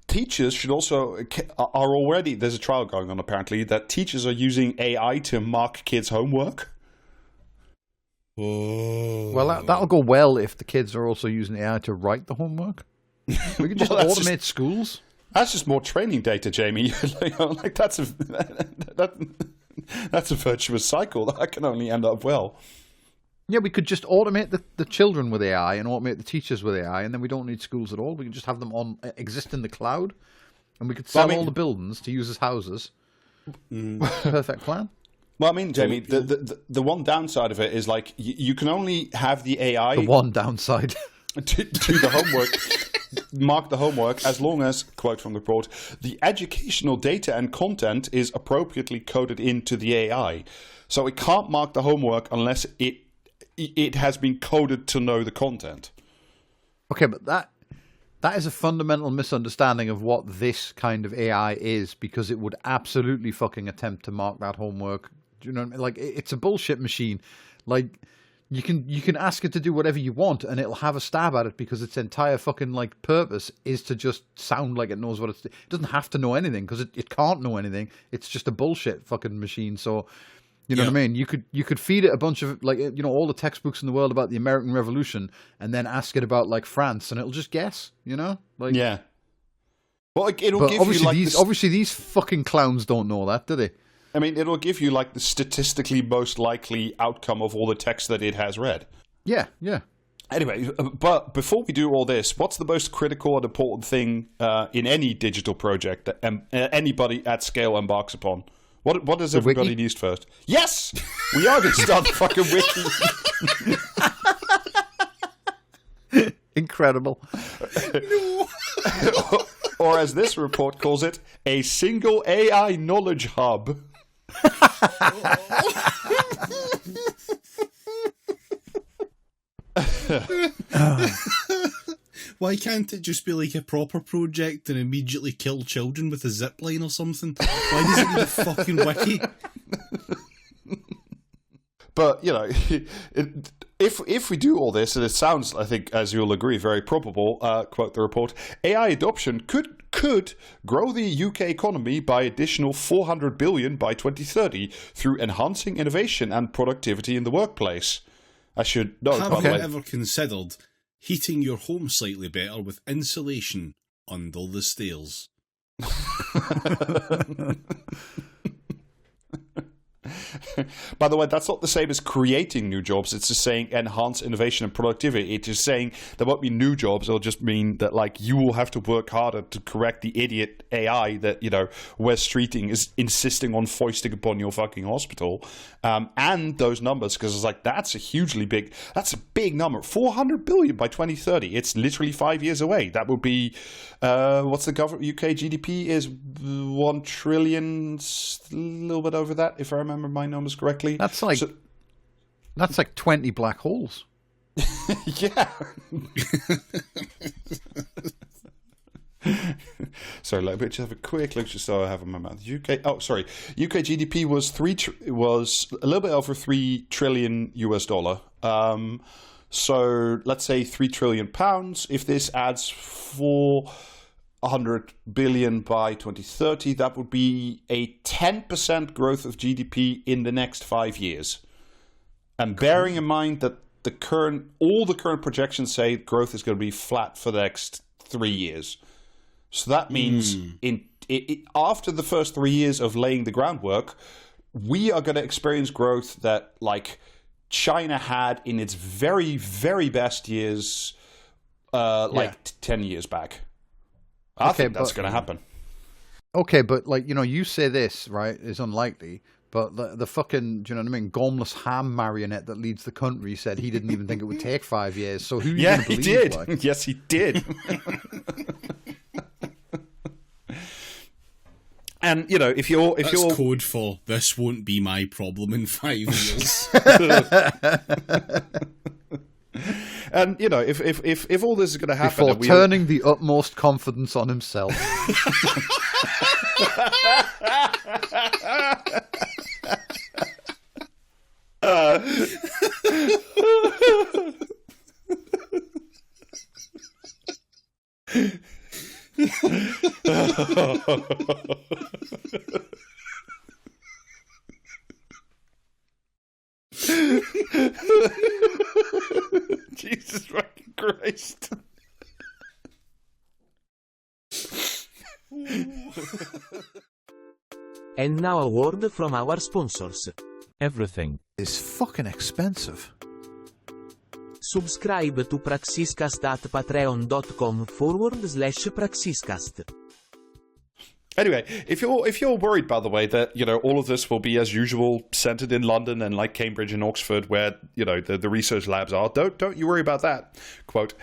Teachers should also are already, there's a trial going on apparently, that teachers are using AI to mark kids' homework. Oh. Well, that'll go well if the kids are also using AI to write the homework. We can just automate schools. That's just more training data, Jamie. That's a virtuous cycle. That can only end up well. Yeah, we could just automate the children with AI and automate the teachers with AI, and then we don't need schools at all. We can just have them exist in the cloud, and we could sell all the buildings to use as houses. Perfect plan. Well, I mean, Jamie, the one downside of it is you can only have the AI. The one downside. to the homework, mark the homework, as long as, quote from the report, the educational data and content is appropriately coded into the AI. So it can't mark the homework unless it has been coded to know the content. Okay, but that is a fundamental misunderstanding of what this kind of AI is, because it would absolutely fucking attempt to mark that homework. Do you know what I mean? It's a bullshit machine. You can ask it to do whatever you want, and it'll have a stab at it, because its entire fucking purpose is to just sound like it knows what it doesn't have to know anything, because it can't know anything. It's just a bullshit fucking machine. So, you know what I mean? You could feed it a bunch of all the textbooks in the world about the American Revolution, and then ask it about France, and it'll just guess. Yeah. Well, it'll but give obviously you obviously these fucking clowns don't know that, do they? I mean, it'll give you the statistically most likely outcome of all the text that it has read. Yeah. Anyway, but before we do all this, what's the most critical and important thing in any digital project that anybody at scale embarks upon? What does everybody wiki? need first? Yes! We are going to start the fucking wiki. Incredible. No. Or as this report calls it, a single AI knowledge hub. Why can't it just be a proper project and immediately kill children with a zipline or something? Why does it need a fucking wiki? But, if we do all this, and it sounds, I think, as you'll agree, very probable, quote the report, AI adoption could grow the UK economy by additional 400 billion by 2030 through enhancing innovation and productivity in the workplace. I should note. Have you ever considered heating your home slightly better with insulation under the stairs? By the way, that's not the same as creating new jobs. It's just saying enhance innovation and productivity. It's just saying there won't be new jobs. It'll just mean that like you will have to work harder to correct the idiot AI that, you know, Wes Streeting is insisting on foisting upon your fucking hospital. And those numbers, because it's like that's a big number. 400 billion by 2030. It's literally 5 years away. That would be what's the UK GDP is 1 trillion, a little bit over that, if I remember my numbers correctly. That's like 20 black holes. Yeah. Sorry, let me just have a quick look just so I have in my mouth. UK GDP was a little bit over 3 trillion US dollar. So let's say 3 trillion pounds. If this adds 400 billion by 2030, that would be a 10% growth of GDP in the next 5 years. And bearing in mind that all the current projections say growth is going to be flat for the next 3 years. So that means after the first 3 years of laying the groundwork, we are going to experience growth that like China had in its very, very best years 10 years back. I think that's going to happen. Okay, but like, you know, you say this, right, is unlikely, but the fucking, do you know what I mean, Gormless Ham marionette that leads the country said he didn't even think it would take 5 years. So who are you going to believe? Yeah, he did. Like? Yes, he did. And you know, if you're code for this won't be my problem in 5 years. And you know, if all this is going to happen, before turning the utmost confidence on himself. Jesus fucking Christ. And now a word from our sponsors. Everything is fucking expensive. Subscribe to Praxiscast at patreon.com/Praxiscast. Anyway, if you're worried, by the way, that you know all of this will be as usual centered in London and like Cambridge and Oxford, where you know the research labs are, don't you worry about that. Quote: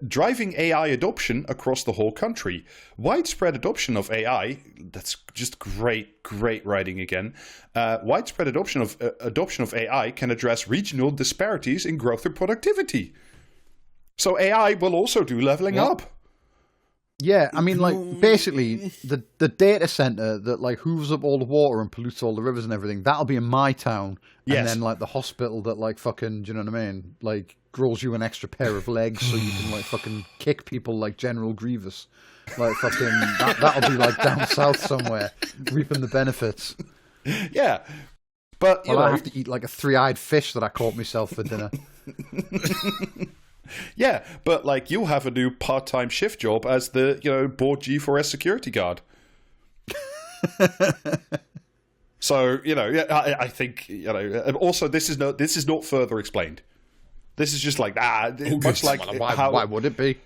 driving AI adoption across the whole country. Widespread adoption of AI. That's just great writing again. Widespread adoption of AI can address regional disparities in growth and productivity. So AI will also do leveling up. Yeah, I mean, like, basically, the data center that, like, hoovers up all the water and pollutes all the rivers and everything, that'll be in my town. Yes. And then, like, the hospital that, like, fucking, do you know what I mean? Like, grows you an extra pair of legs so you can, like, fucking kick people like General Grievous. Like, fucking, that'll be, like, down south somewhere, reaping the benefits. Yeah. But, you know, I have to eat, like, a 3-eyed fish that I caught myself for dinner. Yeah, but like you'll have a new part-time shift job as the, you know, board G4S security guard. So, you know, I think, you know, also this is not further explained. This is just like much like why would it be?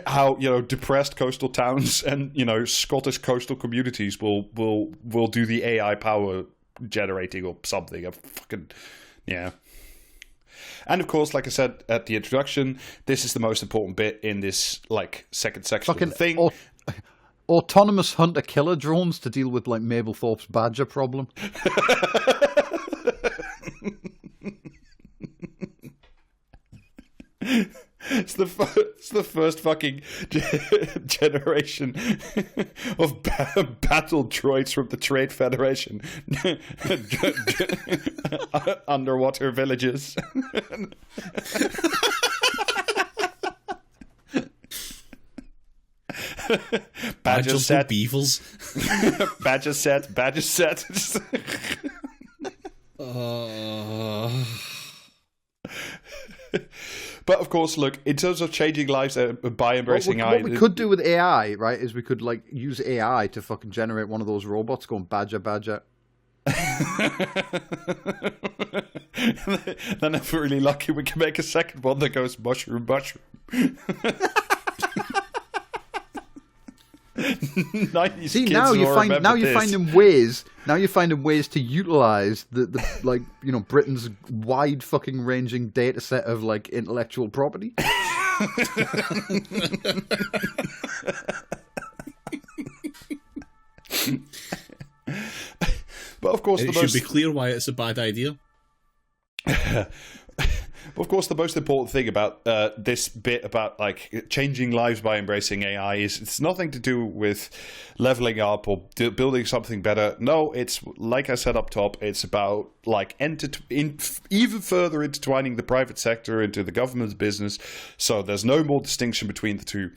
How, you know, depressed coastal towns and, you know, Scottish coastal communities will do the AI power generating or something. Yeah. And of course, like I said at the introduction, this is the most important bit in this like second section of the thing. Autonomous hunter-killer drones to deal with like Mablethorpe's badger problem. It's the first fucking generation of battle droids from the Trade Federation. Underwater villages. Badger set. Beavers. Badger set. But of course, look, in terms of changing lives by embracing AI... What we could do with AI, right, is we could like use AI to fucking generate one of those robots going badger. Then if we're really lucky, we can make a second one that goes mushroom, mushroom. 90s See, kids now will you're remember finding ways. Now you're finding ways to utilize the like Britain's wide fucking ranging data set of like intellectual property. But of course, It should be clear why it's a bad idea. Of course, the most important thing about this bit about like changing lives by embracing AI is it's nothing to do with leveling up or building something better. No, it's like I said up top, it's about like even further intertwining the private sector into the government's business. So there's no more distinction between the two.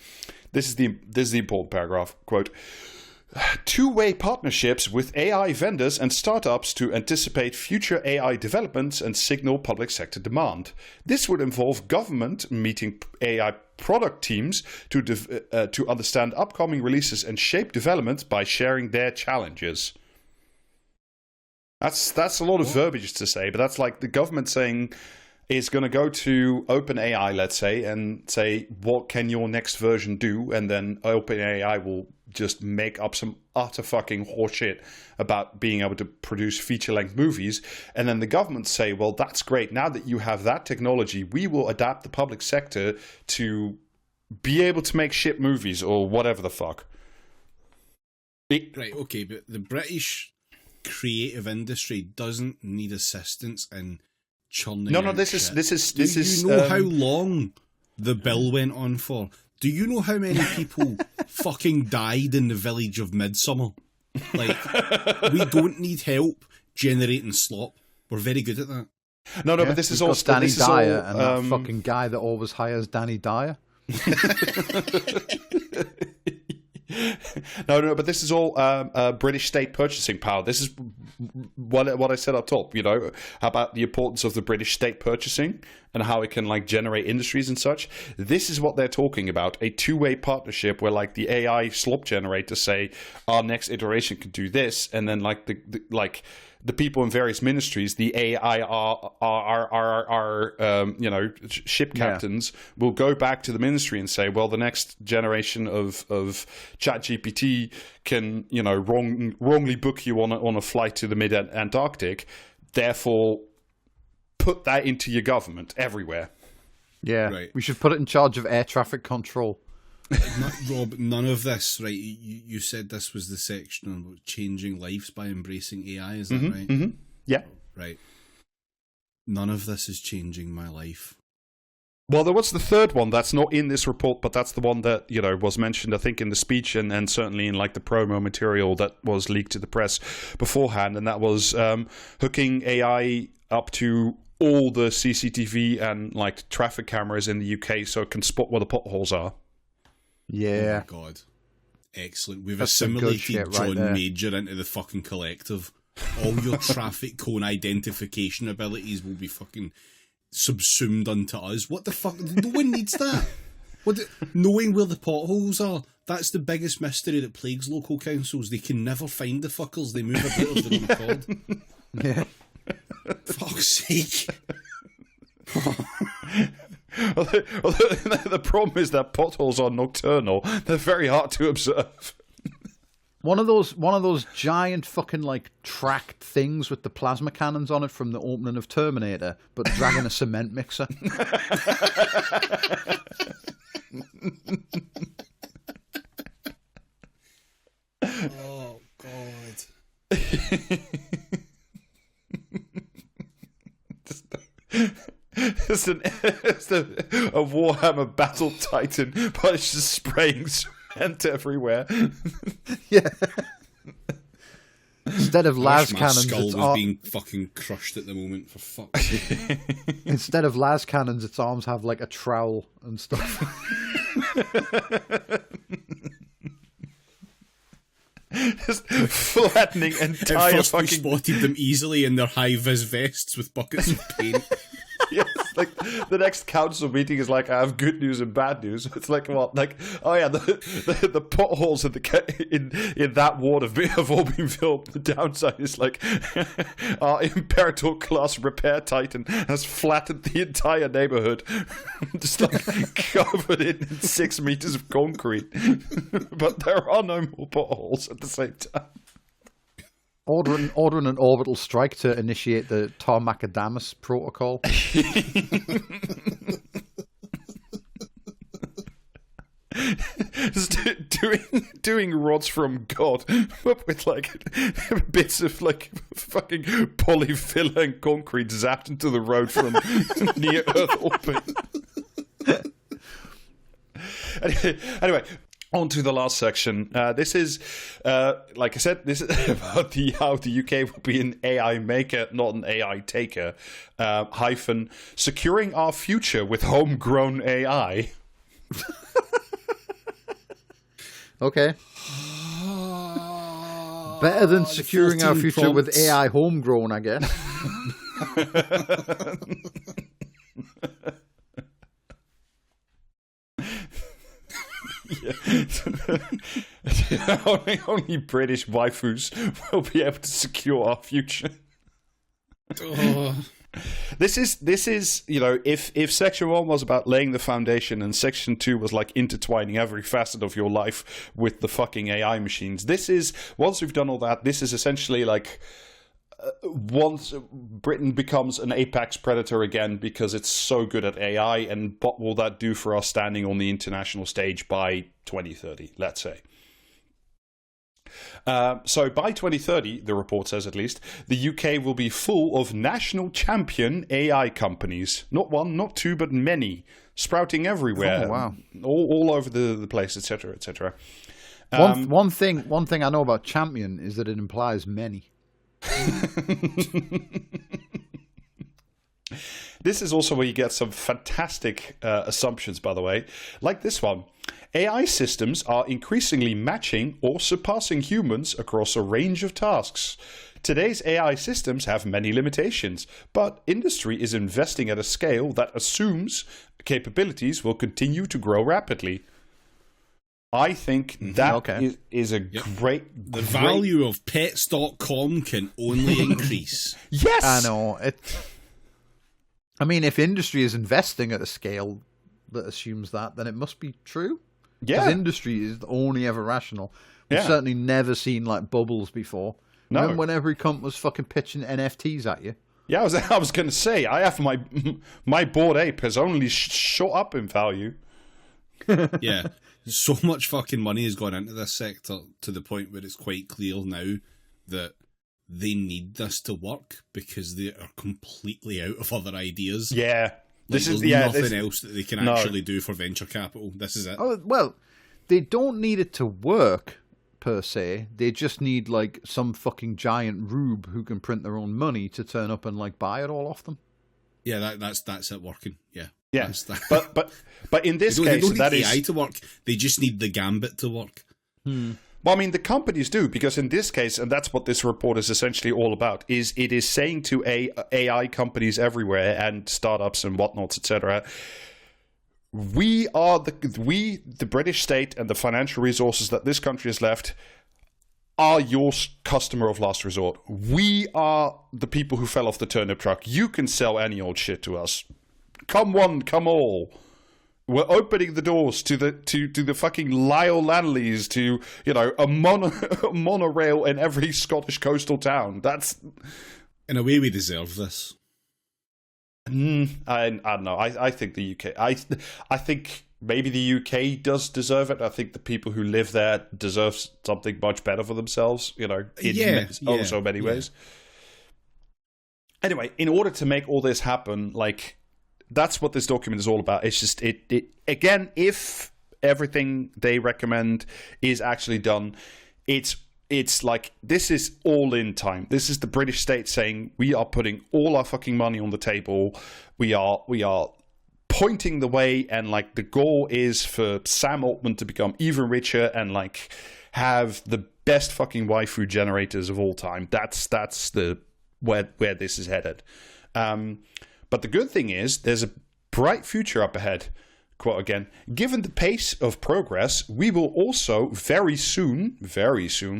This is the important paragraph. Quote. Two-way partnerships with AI vendors and startups to anticipate future AI developments and signal public sector demand. This would involve government meeting AI product teams to understand upcoming releases and shape development by sharing their challenges. That's a lot of verbiage to say, but that's like the government saying is going to go to OpenAI, let's say, and say, what can your next version do? And then OpenAI will just make up some utter fucking horseshit about being able to produce feature-length movies. And then the government say, well, that's great. Now that you have that technology, we will adapt the public sector to be able to make shit movies or whatever the fuck. Right, okay, but the British creative industry doesn't need assistance in churning No, out this shit. is. Do you know how long the bill went on for? Do you know how many people fucking died in the village of Midsummer? Like, we don't need help generating slop. We're very good at that. No, but this is all Danny this Dyer is all, and that fucking guy that always hires Danny Dyer. No, but this is all British state purchasing power. This is what I said up top, about the importance of the British state purchasing and how it can like generate industries and such. This is what they're talking about, a two-way partnership where like the AI slop generators say our next iteration could do this, and then like the people in various ministries, the ship captains will go back to the ministry and say, well, the next generation of ChatGPT can, wrongly book you on a flight to the mid-Antarctic. Therefore, put that into your government everywhere. Yeah, right. We should put it in charge of air traffic control. Rob, none of this, right? You said this was the section on changing lives by embracing AI, is that right? Mm-hmm. Yeah. Right. None of this is changing my life. Well, there was the third one that's not in this report, but that's the one that, was mentioned, I think, in the speech and certainly in like the promo material that was leaked to the press beforehand, and that was hooking AI up to all the CCTV and like traffic cameras in the UK so it can spot where the potholes are. Yeah. Oh my god. Excellent. We've That's some good shit assimilated right John there. Major into the fucking collective. All your traffic cone identification abilities will be fucking subsumed unto us. What the fuck? No one needs that. Knowing where the potholes are, that's the biggest mystery that plagues local councils. They can never find the fuckers. They move about as they're on a cord. Yeah. Fuck's sake. The problem is that potholes are nocturnal. They're very hard to observe. One of those giant fucking like tracked things with the plasma cannons on it from the opening of Terminator, but dragging a cement mixer. Oh god. It's a Warhammer Battle Titan, but it's just spraying cement everywhere. Yeah. Instead of las My cannons, skull its was being fucking crushed at the moment, for fuck's sake. instead of las cannons, its arms have like a trowel and stuff. Just flattening entire At first we fucking... spotted them easily in their high-vis vests with buckets of paint. Yes. like the next council meeting is like, I have good news and bad news. It's like, what? Like, oh yeah, the potholes in that ward have all been filled. The downside is like our Imperator class repair titan has flattened the entire neighborhood, just like covered in 6 meters of concrete. But there are no more potholes at the same time. Ordering an orbital strike to initiate the Tarmacadamus protocol. Just doing rods from God, but with like bits of like fucking polyfiller and concrete zapped into the road from near Earth orbit. Anyway. On to the last section. This is, like I said, this is about how the UK will be an AI maker, not an AI taker. Hyphen, securing our future with homegrown AI. Okay. Better than securing our future with AI homegrown, I guess. Only British waifus will be able to secure our future. This is if section 1 was about laying the foundation and section 2 was like intertwining every facet of your life with the fucking AI machines. This is, once we've done all that, this is essentially like once Britain becomes an apex predator again because it's so good at AI, and what will that do for us standing on the international stage by 2030, let's say. So by 2030, the report says at least, the UK will be full of national champion AI companies. Not one, not two, but many, sprouting everywhere. Oh, wow. All over the place, etc., etc. One thing I know about champion is that it implies many. This is also where you get some fantastic assumptions, by the way, like this one. AI systems are increasingly matching or surpassing humans across a range of tasks. Today's AI systems have many limitations, but industry is investing at a scale that assumes capabilities will continue to grow rapidly. I think that is a great... The value of pets.com can only increase. Yes! I know. I mean, if industry is investing at a scale that assumes that, then it must be true. Yeah. Because industry is only ever rational. We've certainly never seen like bubbles before. No. Remember when every cunt was fucking pitching NFTs at you? Yeah, I was going to say, I have my Bored Ape has only shot up in value. Yeah. So much fucking money has gone into this sector to the point where it's quite clear now that they need this to work because they are completely out of other ideas. Yeah. There's nothing else that they can actually do for venture capital. This is it. Oh, well, they don't need it to work, per se. They just need, like, some fucking giant rube who can print their own money to turn up and, like, buy it all off them. Yeah, that's it working. Yeah. Yeah, but in this case, they don't that need is AI to work. They just need the gambit to work. Well, I mean, the companies do, because in this case, and that's what this report is essentially all about, is it is saying to AI companies everywhere and startups and whatnots, etc. We are the British state and the financial resources that this country has left are your customer of last resort. We are the people who fell off the turnip truck. You can sell any old shit to us. Come one, come all. We're opening the doors to the fucking Lyle Lanleys, to a monorail in every Scottish coastal town. That's in a way we deserve this. I don't know. I think the UK. I think maybe the UK does deserve it. I think the people who live there deserve something much better for themselves. In so many ways. Anyway, in order to make all this happen, like. That's what this document is all about. It's just it again, if everything they recommend is actually done, it's like this is all in time. This is the British state saying we are putting all our fucking money on the table. We are pointing the way, and like the goal is for Sam Altman to become even richer and like have the best fucking waifu generators of all time. That's the where this is headed. But the good thing is, there's a bright future up ahead. Quote again, given the pace of progress, we will also very soon,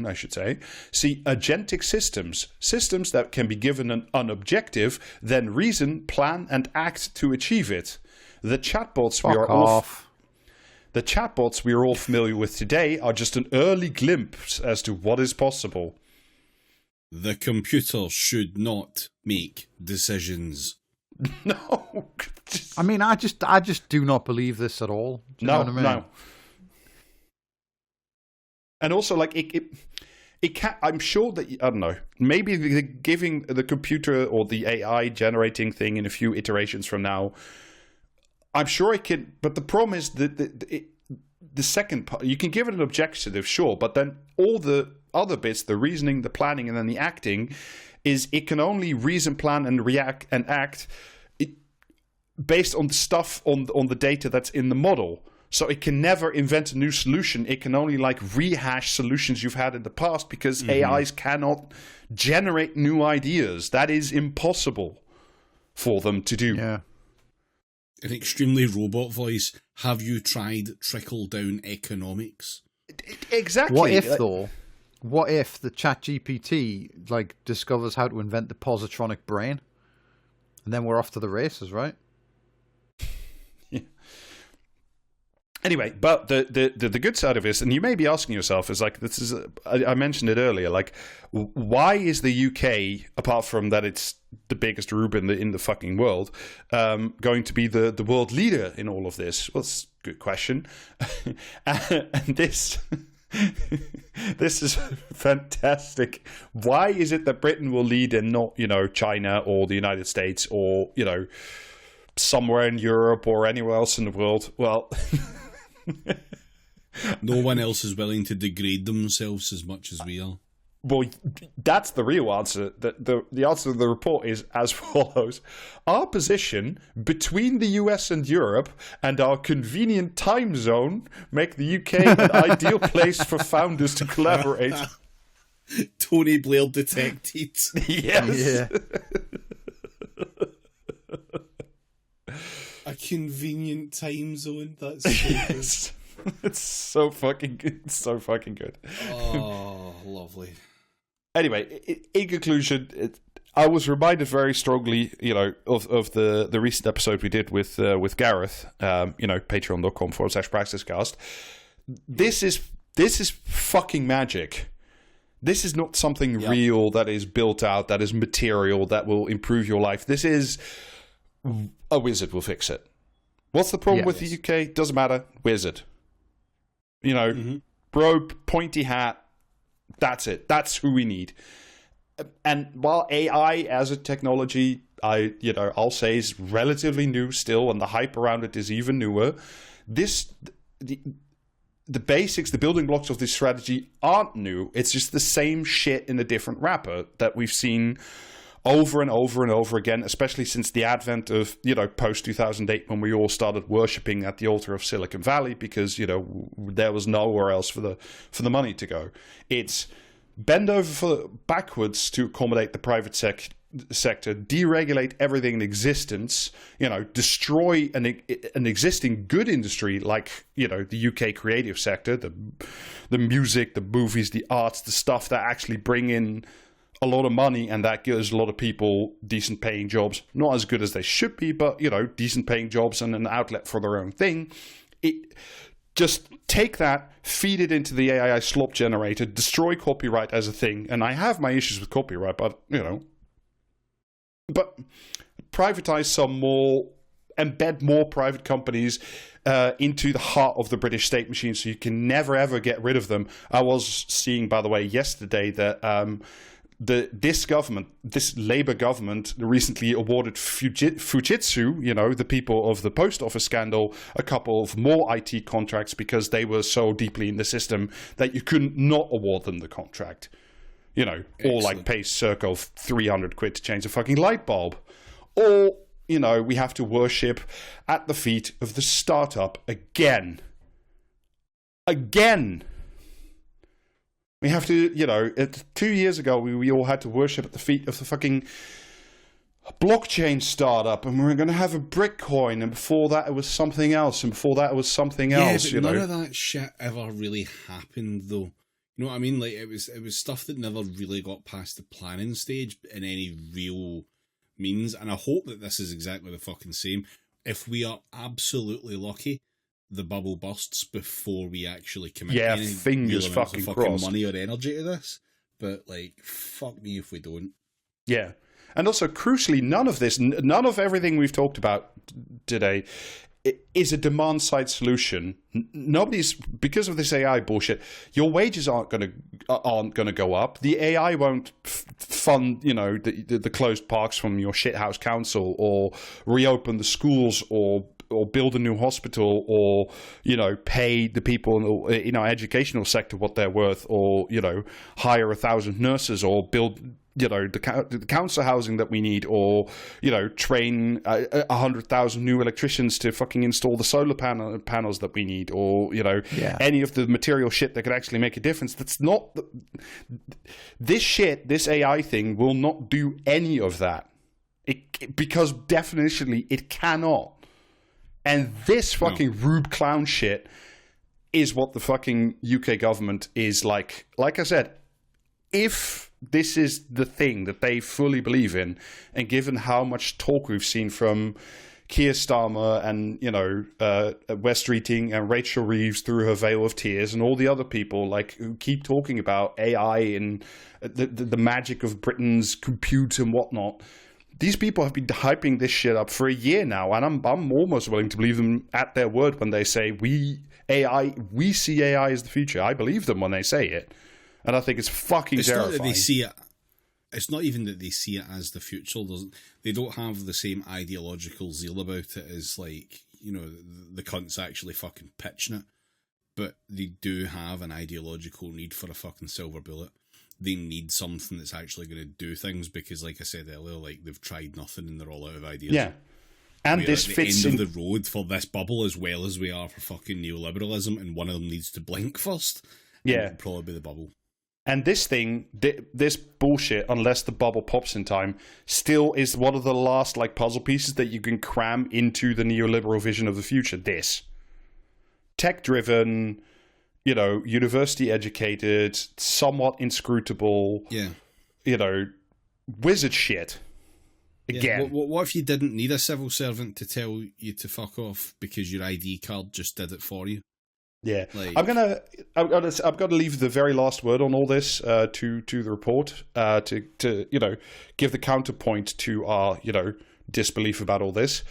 I should say, see agentic systems that can be given an objective, then reason, plan, and act to achieve it. The chatbots we are all familiar with today are just an early glimpse as to what is possible. The computer should not make decisions. No. I mean, I just do not believe this at all. Do you know what I mean? No. And also, like, it can. I'm sure that, I don't know. Maybe giving the computer or the AI generating thing in a few iterations from now, I'm sure it can. But the problem is that the second part, you can give it an objective, sure, but then all the other bits, the reasoning, the planning, and then the acting, is it can only reason, plan, and react and act based on the stuff on the data that's in the model. So it can never invent a new solution. It can only like rehash solutions you've had in the past, because AIs cannot generate new ideas. That is impossible for them to do. Yeah. An extremely robot voice. Have you tried trickle-down economics? Exactly. What if, though? What if the ChatGPT like discovers how to invent the positronic brain, and then we're off to the races, right? Yeah. Anyway, but the good side of this, and you may be asking yourself, is like, this is I mentioned it earlier. Like, why is the UK, apart from that it's the biggest rube in the fucking world, going to be the world leader in all of this? Well, that's a good question. And this. This is fantastic. Why is it that Britain will lead and not, China or the United States or, somewhere in Europe or anywhere else in the world? Well, no one else is willing to degrade themselves as much as we are. Well, that's the real answer. The answer to the report is as follows. Our position between the US and Europe and our convenient time zone make the UK an ideal place for founders to collaborate. Tony Blair detected. Yes. Yeah. A convenient time zone. That's Yes. It's so fucking good. It's so fucking good. Oh, lovely. Anyway, in conclusion, I was reminded very strongly, of the recent episode we did with Gareth, patreon.com/praxiscast. This is fucking magic. This is not something real that is built out, that is material, that will improve your life. This is a wizard will fix it. What's the problem with the UK? Doesn't matter. Wizard. Robe, pointy hat. That's it. That's who we need. And while AI as a technology, I'll say is relatively new still, and the hype around it is even newer, the basics, the building blocks of this strategy aren't new. It's just the same shit in a different wrapper that we've seen over and over and over again, especially since the advent of, post 2008, when we all started worshipping at the altar of Silicon Valley because, there was nowhere else for the money to go. It's bend over backwards to accommodate the private sector, deregulate everything in existence, destroy an existing good industry like, the UK creative sector, the music, the movies, the arts, the stuff that actually bring in a lot of money and that gives a lot of people decent paying jobs. Not as good as they should be, but, decent paying jobs and an outlet for their own thing. Just take that, feed it into the AI slop generator, destroy copyright as a thing. And I have my issues with copyright, but, but privatize some more, embed more private companies into the heart of the British state machine so you can never, ever get rid of them. I was seeing, by the way, yesterday that this Labour government recently awarded Fujitsu, the people of the post office scandal, a couple of more IT contracts because they were so deeply in the system that you couldn't not award them the contract. Or like pay circa 300 quid to change a fucking light bulb. Or, we have to worship at the feet of the startup again. We have to, 2 years ago, we all had to worship at the feet of the fucking blockchain startup, and we're going to have a Bitcoin, and before that it was something else, and before that it was something else. But none of that shit ever really happened, though. You know what I mean? Like it was stuff that never really got past the planning stage in any real means. And I hope that this is exactly the fucking same. If we are absolutely lucky, the bubble bursts before we actually commit any fingers real amounts of fucking fucking crossed. money or energy to this. But like, fuck me if we don't. Yeah. And also, crucially, none of everything we've talked about today is a demand-side solution. Nobody's, because of this AI bullshit, your wages aren't going to go up. The AI won't fund, the closed parks from your shithouse council, or reopen the schools, or build a new hospital, or pay the people in our educational sector what they're worth, or hire 1,000 nurses, or build the council housing that we need, or train 100,000 new electricians to fucking install the solar panels that we need, or any of the material shit that could actually make a difference. That's not this AI thing will not do any of that, because definitionally it cannot. And this fucking Rube clown shit is what the fucking UK government is like. Like I said, if this is the thing that they fully believe in, and given how much talk we've seen from Keir Starmer and, Wes Streeting and Rachel Reeves through her veil of tears, and all the other people who keep talking about AI and the magic of Britain's compute and whatnot, these people have been hyping this shit up for a year now, and I'm almost willing to believe them at their word when they say we see AI as the future. I believe them when they say it. And I think it's fucking terrifying. Not that they see it. It's not even that they see it as the future. They don't have the same ideological zeal about it as, the cunts actually fucking pitching it. But they do have an ideological need for a fucking silver bullet. They need something that's actually going to do things, because, like I said earlier, they've tried nothing and they're all out of ideas. Yeah. And we're this at the fits end of the road for this bubble, as well as we are for fucking neoliberalism, and one of them needs to blink first. Yeah. It'll probably be the bubble. And this thing, this bullshit, unless the bubble pops in time, still is one of the last puzzle pieces that you can cram into the neoliberal vision of the future. This tech-driven, university-educated, somewhat inscrutable, wizard shit. Again, what if you didn't need a civil servant to tell you to fuck off because your ID card just did it for you? Yeah, I've got to leave the very last word on all this to the report to give the counterpoint to our disbelief about all this.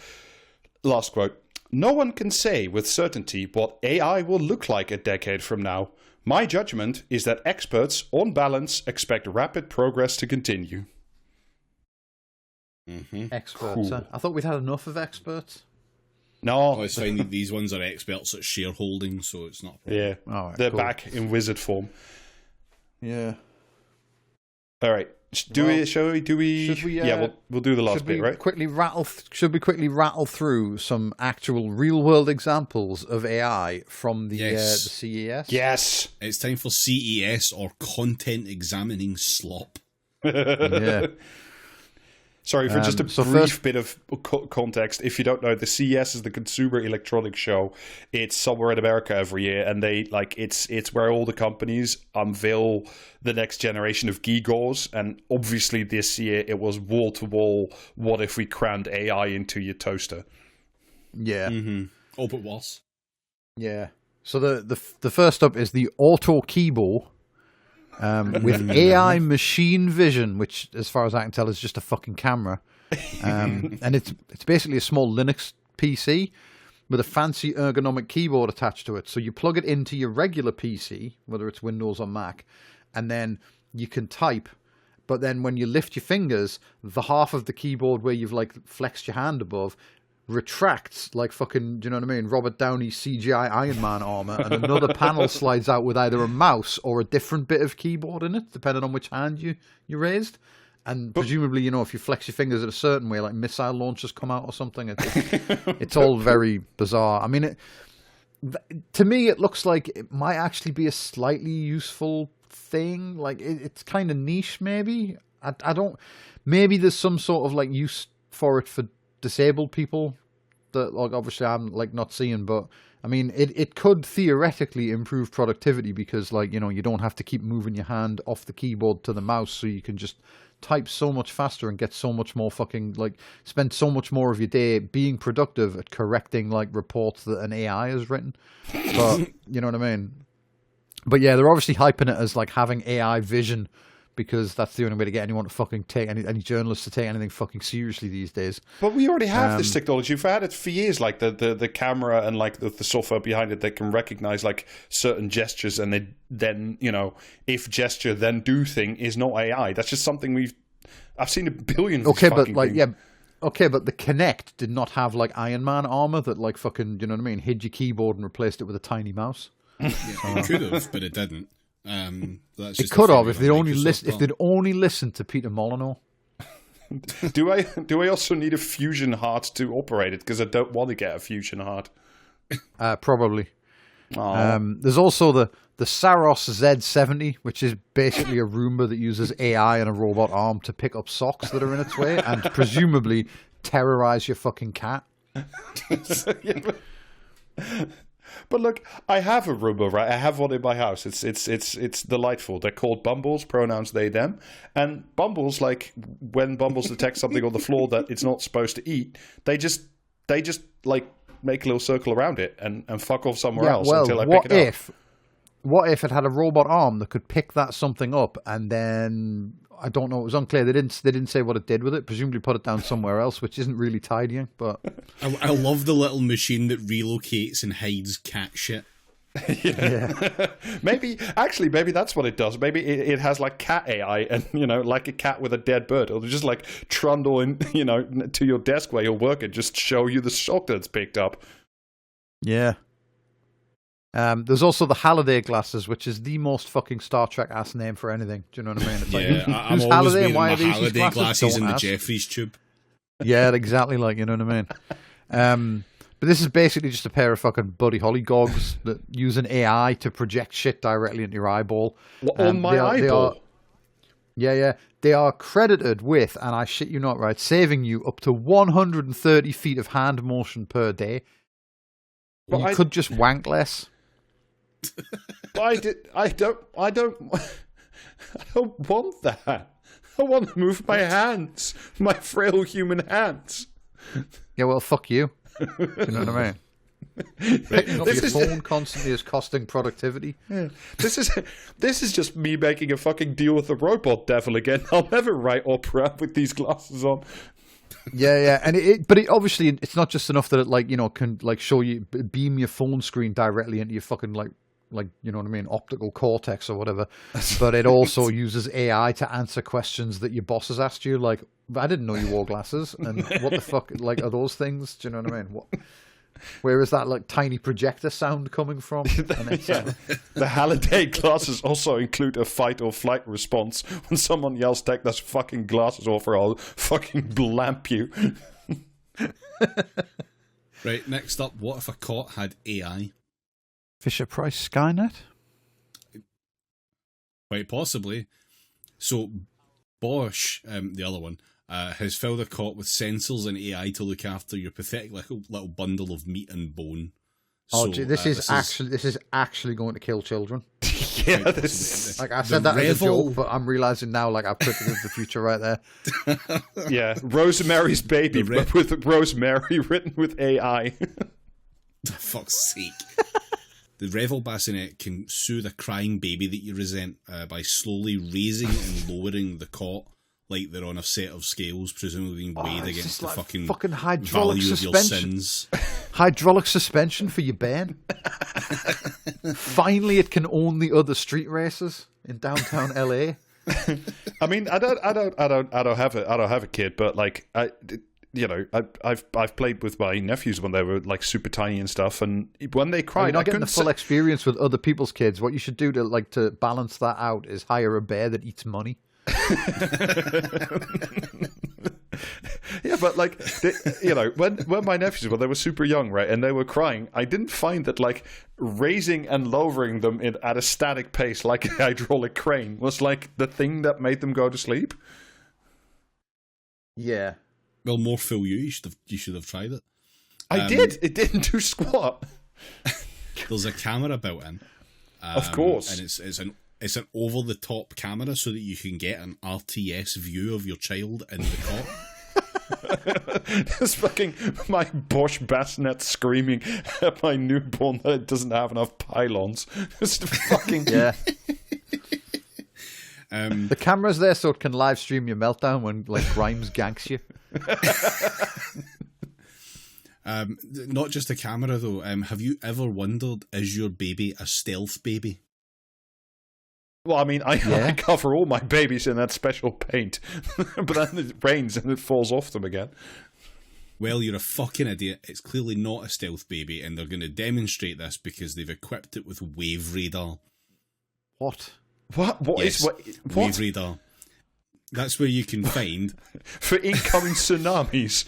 Last quote: "No one can say with certainty what AI will look like a decade from now. My judgment is that experts, on balance, expect rapid progress to continue." Mm-hmm. Experts. Cool. Huh? I thought we'd had enough of experts. No, It's fine. These ones are experts at shareholding, so it's not. Yeah, right, they're cool. back in wizard form. Yeah. All right. Should we? Yeah, we'll do the last bit, right? Should we quickly rattle through some actual real-world examples of AI from the CES? Yes. It's time for CES, or content examining slop. Yeah. Sorry, for just a brief bit of context, if you don't know, the CES is the Consumer Electronics Show. It's somewhere in America every year, and it's where all the companies unveil the next generation of gewgaws. And obviously this year it was wall-to-wall, what if we crammed AI into your toaster? Yeah. Mm-hmm. Oh, but worse. Yeah. So the first up is the Auto Keyboard. With AI machine vision, which, as far as I can tell, is just a fucking camera, and it's basically a small Linux PC with a fancy ergonomic keyboard attached to it. So you plug it into your regular PC, whether it's Windows or Mac, and then you can type. But then when you lift your fingers, the half of the keyboard where you've flexed your hand above retracts like fucking, do you know what I mean, Robert Downey CGI Iron Man armor, and another panel slides out with either a mouse or a different bit of keyboard in it, depending on which hand you raised. And presumably, if you flex your fingers in a certain way, like missile launchers come out or something, it's all very bizarre. I mean, to me, it looks like it might actually be a slightly useful thing. It's kind of niche, maybe. I don't. maybe there's some sort of like use for it for disabled people that like obviously I'm like not seeing, but I mean it could theoretically improve productivity because like, you know, you don't have to keep moving your hand off the keyboard to the mouse, so you can just type so much faster and get so much more fucking like spend so much more of your day being productive at correcting like reports that an AI has written. But you know what I mean? But yeah, they're obviously hyping it as like having AI vision because that's the only way to get anyone to fucking take any journalists to take anything fucking seriously these days. But we already have this technology. We've had it for years, like the camera and like the software behind it that can recognize like certain gestures, and they then, you know, if gesture then do thing is not AI. That's just something I've seen a billion of okay, these but like things. yeah. Okay, but the Kinect did not have like Iron Man armor that like fucking, you know what I mean, hid your keyboard and replaced it with a tiny mouse. Yeah, it could have, but it didn't. That's It just could a have theory if they'd on only Microsoft if they'd only listened to Peter Molyneux. Do I also need a fusion heart to operate it? Because I don't want to get a fusion heart. Probably. Aw. There's also the Saros Z70, which is basically a Roomba that uses AI and a robot arm to pick up socks that are in its way and presumably terrorize your fucking cat. Yeah, but look, I have a Roomba, right? I have one in my house. It's delightful. They're called Bumbles, pronouns they, them. And Bumbles, like, when Bumbles detect something on the floor that it's not supposed to eat, they just like, make a little circle around it and fuck off somewhere else until I pick it up. What if it had a robot arm that could pick that something up and then, I don't know, it was unclear. They didn't say what it did with it. Presumably put it down somewhere else, which isn't really tidying. But I love the little machine that relocates and hides cat shit. Yeah. maybe that's what it does. Maybe it has like cat AI, and you know, like a cat with a dead bird, or just like trundle in, you know, to your desk where you're working, just show you the sock that's picked up. Yeah. There's also the Halliday glasses, which is the most fucking Star Trek ass name for anything. Do you know what I mean? It's like, I'm who's always Halliday wearing and why my are these Halliday glasses? glasses in Don't the ask. Jeffries tube. Yeah, exactly. Like, you know what I mean? But this is basically just a pair of fucking Buddy Holly goggles that use an AI to project shit directly into your eyeball. On my eyeball? Yeah. They are credited with, and I shit you not, right, saving you up to 130 feet of hand motion per day. But you could just wank less. But I don't want that. I want to move my hands, my frail human hands. Yeah, well, fuck you. You know what I mean? Picking up your phone constantly is costing productivity. Yeah. This is just me making a fucking deal with the robot devil again. I'll never write opera with these glasses on. Yeah, and but obviously it's not just enough that it, like, you know, can like show you, beam your phone screen directly into your fucking like you know what I mean, optical cortex or whatever. But it also uses AI to answer questions that your boss has asked you, like, I didn't know you wore glasses, and what the fuck, like, are those things? Do you know what I mean? Where is that like tiny projector sound coming from? Yeah. The Halliday glasses also include a fight or flight response. When someone yells, "Take those fucking glasses off, or I'll fucking blamp you." Right, next up, what if a cot had AI? Fisher Price Skynet? Quite possibly. So, Bosch, the other one, has filled a cot with sensors and AI to look after your pathetic little bundle of meat and bone. Oh, So, gee, this is actually going to kill children. Yeah, this Like, I said that as a joke, but I'm realizing now, like, I've predicted the future right there. yeah, Rosemary's Baby, but with Rosemary written with AI. For fuck's sake. The Revel bassinet can soothe a crying baby that you resent by slowly raising and lowering the cot like they're on a set of scales, presumably being weighed against the like fucking hydraulic value suspension. of your sins. Hydraulic suspension for your Ben. Finally, it can own the other street races in downtown LA. I mean, I don't have a kid, but like I've played with my nephews when they were like super tiny and stuff, and when they cried, You're not getting the full experience with other people's kids. What you should do to balance that out is hire a bear that eats money. Yeah, but like, when my nephews, when they were super young, right, and they were crying, I didn't find that like raising and lowering them at a static pace like a hydraulic crane was like the thing that made them go to sleep. Yeah. Well, more fool you. You should have tried it. I did. It didn't do squat. There's a camera built in. Of course. And it's an over the top camera so that you can get an RTS view of your child in the cot. It's fucking my Bosch bassinet screaming at my newborn that it doesn't have enough pylons. Just fucking Yeah. The camera's there so it can live stream your meltdown when like Grimes ganks you. Not just a camera though. Have you ever wondered, is your baby a stealth baby? Well, I mean, I cover all my babies in that special paint, but then it rains and it falls off them again. Well, you're a fucking idiot. It's clearly not a stealth baby, and they're going to demonstrate this because they've equipped it with wave radar. What? What Wave radar. That's where you can find for incoming tsunamis.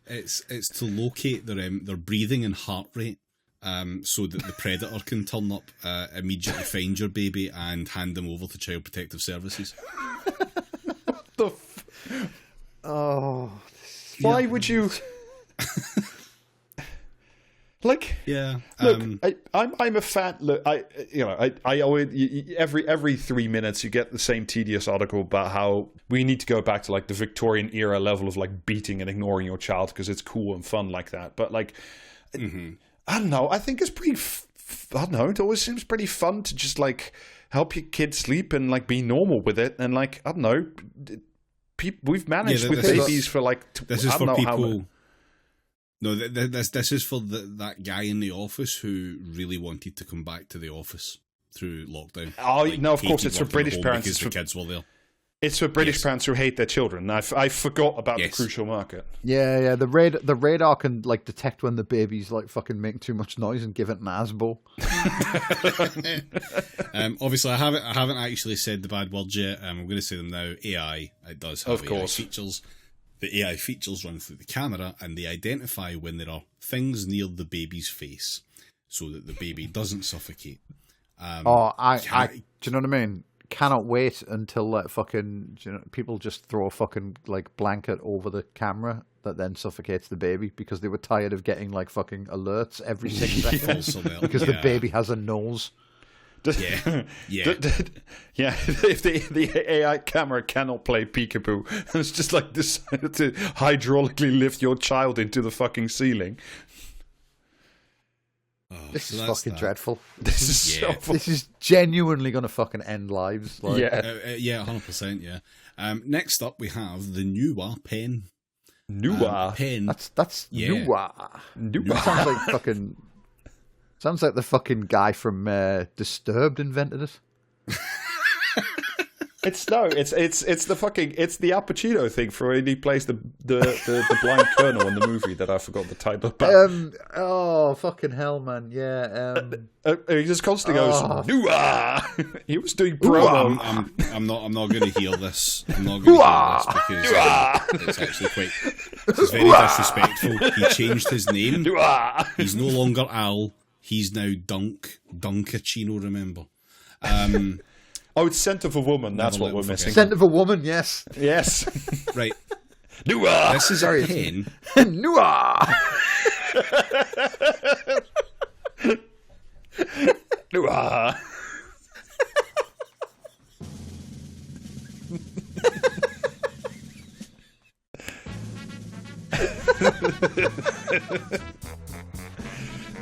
It's to locate their breathing and heart rate, so that the predator can turn up, immediately find your baby and hand them over to Child Protective Services. Why would you? Like, yeah. Look, I'm a fan. Look, I always every 3 minutes you get the same tedious article about how we need to go back to like the Victorian era level of like beating and ignoring your child because it's cool and fun like that. But like, I don't know. I think it's pretty. I don't know. It always seems pretty fun to just like help your kid sleep and like be normal with it. And like, I don't know. We've managed with babies for like. This is for people. No, this is for that guy in the office who really wanted to come back to the office through lockdown. Oh, like, no, of course, it's for British parents. Because the kids were there. It's for British parents who hate their children. I forgot about the crucial market. Yeah. The radar can like detect when the baby's like fucking making too much noise and give it an asbo. Obviously, I haven't actually said the bad words yet. I'm going to say them now. AI, it does have AI features. The AI features run through the camera and they identify when there are things near the baby's face so that the baby doesn't suffocate. Do you know what I mean? Cannot wait until people just throw a fucking like blanket over the camera that then suffocates the baby because they were tired of getting like fucking alerts every 6 seconds because the baby has a nose. Yeah. If the AI camera cannot play peekaboo, and it's just like this to hydraulically lift your child into the fucking ceiling. This is fucking dreadful. This is this is genuinely going to fucking end lives. Like. 100%. Yeah. Next up, we have the Nuwa pen. Nuwa pen. That's Nuwa. Nuwa sounds like fucking. Sounds like the fucking guy from Disturbed invented it. It's the Al Pacino thing for when he plays the blind colonel in the movie that I forgot the title about. Oh fucking hell, man! Yeah. He just constantly goes Nuwa. He was doing promo. I'm not going to hear this. I'm not going to hear this because it's actually it's very disrespectful. He changed his name. He's no longer Al. He's now Dunkachino, remember? It's Scent of a Woman. That's what we're missing. Scent of a Woman, yes. Yes. Right. Nuwa! This is a pen. Nuwa! Nuwa!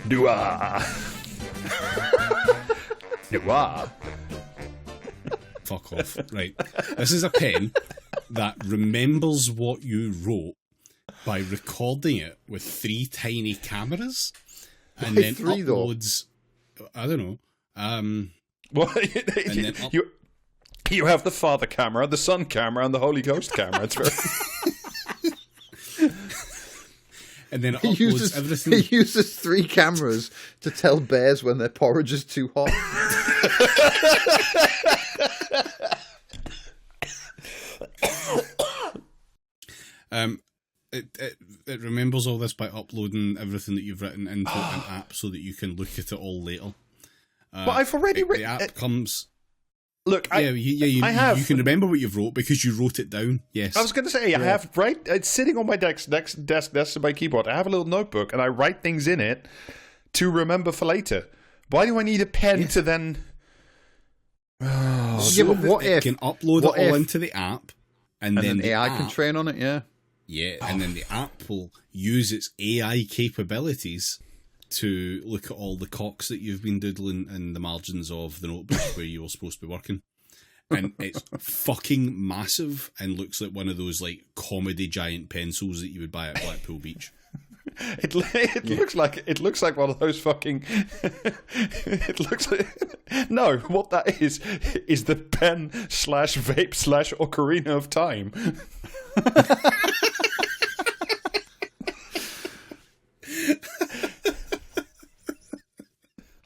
Nuwa! Nuwa! Fuck off. Right. This is a pen that remembers what you wrote by recording it with 3 tiny cameras and then uploads. I don't know. You have the father camera, the son camera, and the Holy Ghost camera. It's very. And then it uploads everything. He uses 3 cameras to tell bears when their porridge is too hot. It remembers all this by uploading everything that you've written into an app so that you can look at it all later. But I've already written. The app comes. Look, I have. You can remember what you've wrote because you wrote it down. Yes. I was going to say, I have, right? It's sitting on my desk next to my keyboard. I have a little notebook, and I write things in it to remember for later. Why do I need a pen to then... what if... can upload it all into the app, and then the AI app can train on it, yeah. Yeah, and then the app will use its AI capabilities to look at all the cocks that you've been doodling in the margins of the notebook where you were supposed to be working. And it's fucking massive and looks like one of those like comedy giant pencils that you would buy at Blackpool Beach. It looks like one of those fucking. It looks like no. What that is the pen / vape / ocarina of time.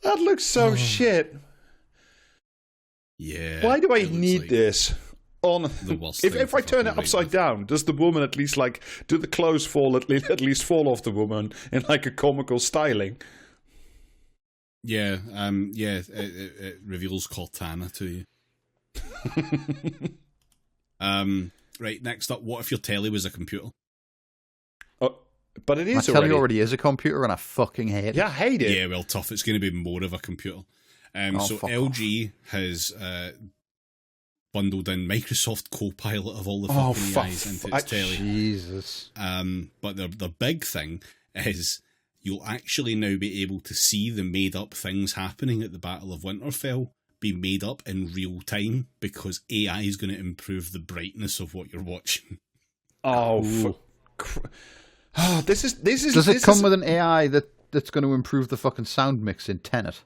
That looks so shit. Yeah. Why do I need like this? On the worst if I turn it upside down, does the woman at least do the clothes fall at least fall off the woman in like a comical styling? Yeah, it reveals Cortana to you. Right, next up, what if your telly was a computer? But it is My telly already is a computer, and I fucking hate it. Yeah, I hate it. Yeah, well, tough. It's going to be more of a computer. So LG has bundled in Microsoft Copilot of all the fucking AIs into its telly. Jesus. But the big thing is you'll actually now be able to see the made-up things happening at the Battle of Winterfell be made up in real time because AI is going to improve the brightness of what you're watching. This is. Does it come with an AI that's going to improve the fucking sound mix in Tenet?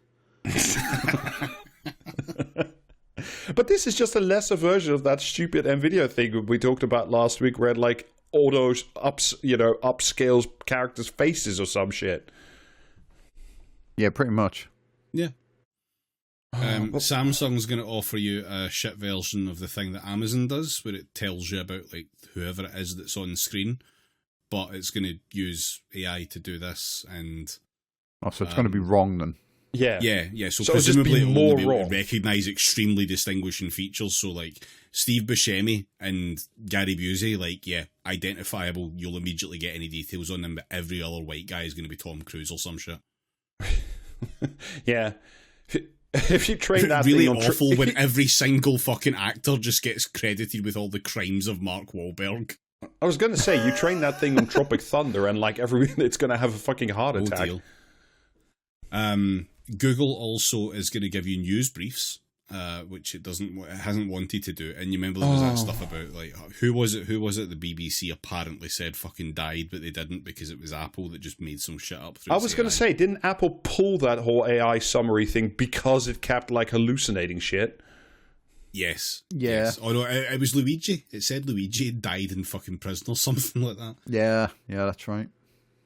But this is just a lesser version of that stupid NVIDIA thing we talked about last week, where it like autos upscales characters' faces or some shit. Yeah, pretty much. Yeah. Samsung's going to offer you a shit version of the thing that Amazon does, where it tells you about like whoever it is that's on screen, but it's going to use AI to do this, and so it's going to be wrong then. Yeah. So presumably it will be able to recognise extremely distinguishing features. So like Steve Buscemi and Gary Busey, identifiable. You'll immediately get any details on them, but every other white guy is going to be Tom Cruise or some shit. Yeah. If you train that really thing awful when every single fucking actor just gets credited with all the crimes of Mark Wahlberg. I was going to say, you train that thing on Tropic Thunder and like it's going to have a fucking heart attack. Deal. Google also is going to give you news briefs, which it hasn't wanted to do. And you remember there was that stuff about like who was it the BBC apparently said fucking died, but they didn't because it was Apple that just made some shit up. I was going to say, didn't Apple pull that whole AI summary thing because it kept like hallucinating shit? Yes. Yeah. Yes. Oh no, it was Luigi. It said Luigi had died in fucking prison or something like that. Yeah, that's right.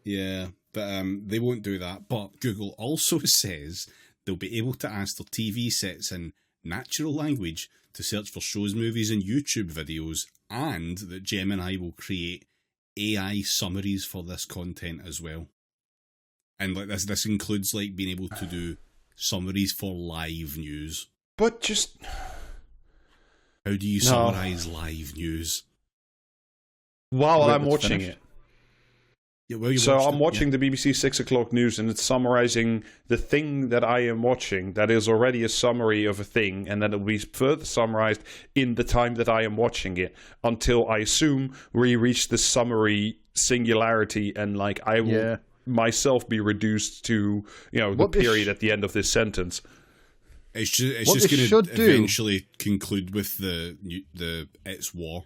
Yeah, but they won't do that. But Google also says they'll be able to ask their TV sets in natural language to search for shows, movies, and YouTube videos, and that Gemini will create AI summaries for this content as well. And like this includes like being able to do summaries for live news. But just how do you summarize live news? While I'm watching it. Yeah, I'm watching the BBC 6 o'clock news, and it's summarizing the thing that I am watching that is already a summary of a thing, and then it will be further summarized in the time that I am watching it until I assume we reach the summary singularity, and like I will myself be reduced to the period at the end of this sentence. It's just going to eventually conclude with the it's war.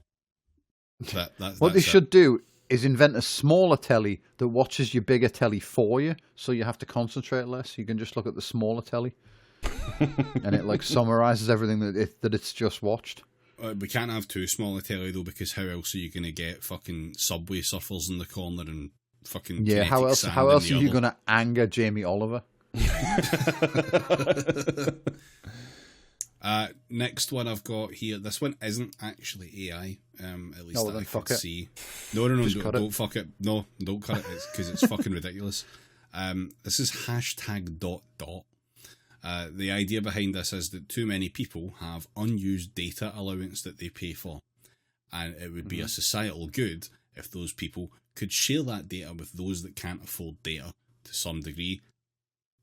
What they should do is invent a smaller telly that watches your bigger telly for you, so you have to concentrate less. You can just look at the smaller telly, and it like summarizes everything that it's just watched. We can't have two smaller telly though, because how else are you going to get fucking Subway surfers in the corner and fucking How else are you going to anger Jamie Oliver? Next one I've got here. This one isn't actually AI. At least that I could see. No, don't fuck it. No, don't cut it. It's because it's fucking ridiculous. This is hashtag ... The idea behind this is that too many people have unused data allowance that they pay for, and it would be a societal good if those people could share that data with those that can't afford data to some degree.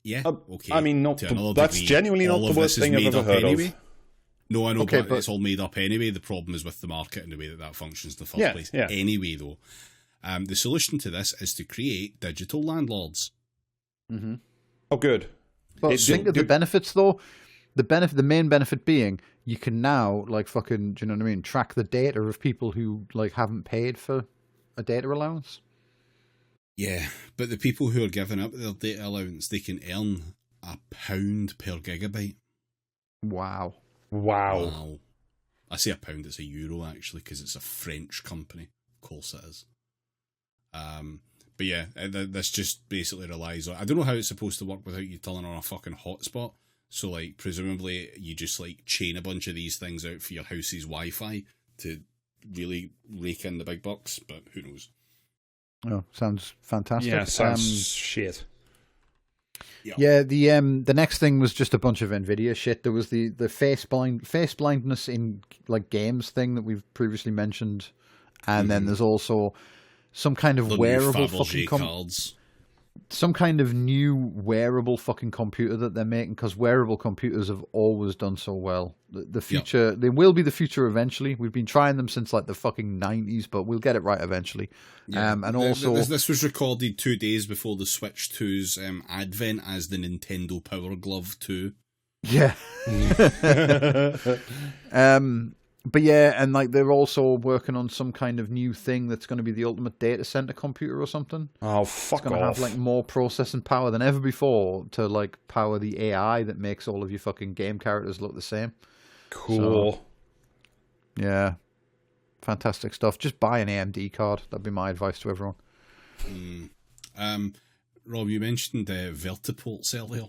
Yeah, okay. I mean, not to another that's degree, genuinely not all the of worst this is thing I've made ever up heard anyway. of. No, I know, Okay, but it's all made up anyway. The problem is with the market and the way that functions in the first place. Yeah. Anyway, though, the solution to this is to create digital landlords. Mm-hmm. Oh, good. But think of the benefits, though. The main benefit being you can now, like, fucking, do you know what I mean? Track the data of people who, like, haven't paid for a data allowance. Yeah, but the people who are giving up their data allowance, they can earn £1 per gigabyte. Wow. I say £1, it's €1 actually, because it's a French company. Of course it is. But yeah, this just basically relies on... I don't know how it's supposed to work without you turning on a fucking hotspot. So, like, presumably you just, like, chain a bunch of these things out for your house's Wi-Fi to really rake in the big bucks, but who knows? Oh, sounds fantastic. Yeah, sounds shit. Yeah, the next thing was just a bunch of Nvidia shit. There was the face blindness in, like, games thing that we've previously mentioned, and then there's also some kind of wearable fucking cards. Some kind of new wearable fucking computer that they're making, because wearable computers have always done so well. The future, they will be the future eventually. We've been trying them since like the fucking 90s, but we'll get it right eventually. Yeah. And also, this was recorded 2 days before the Switch 2's advent as the Nintendo Power Glove 2. Yeah. But yeah, and like they're also working on some kind of new thing that's going to be the ultimate data center computer or something. Oh, fuck It's going to have like more processing power than ever before to like power the AI that makes all of your fucking game characters look the same. Cool. So, yeah. Fantastic stuff. Just buy an AMD card. That'd be my advice to everyone. Rob, you mentioned vertiports earlier.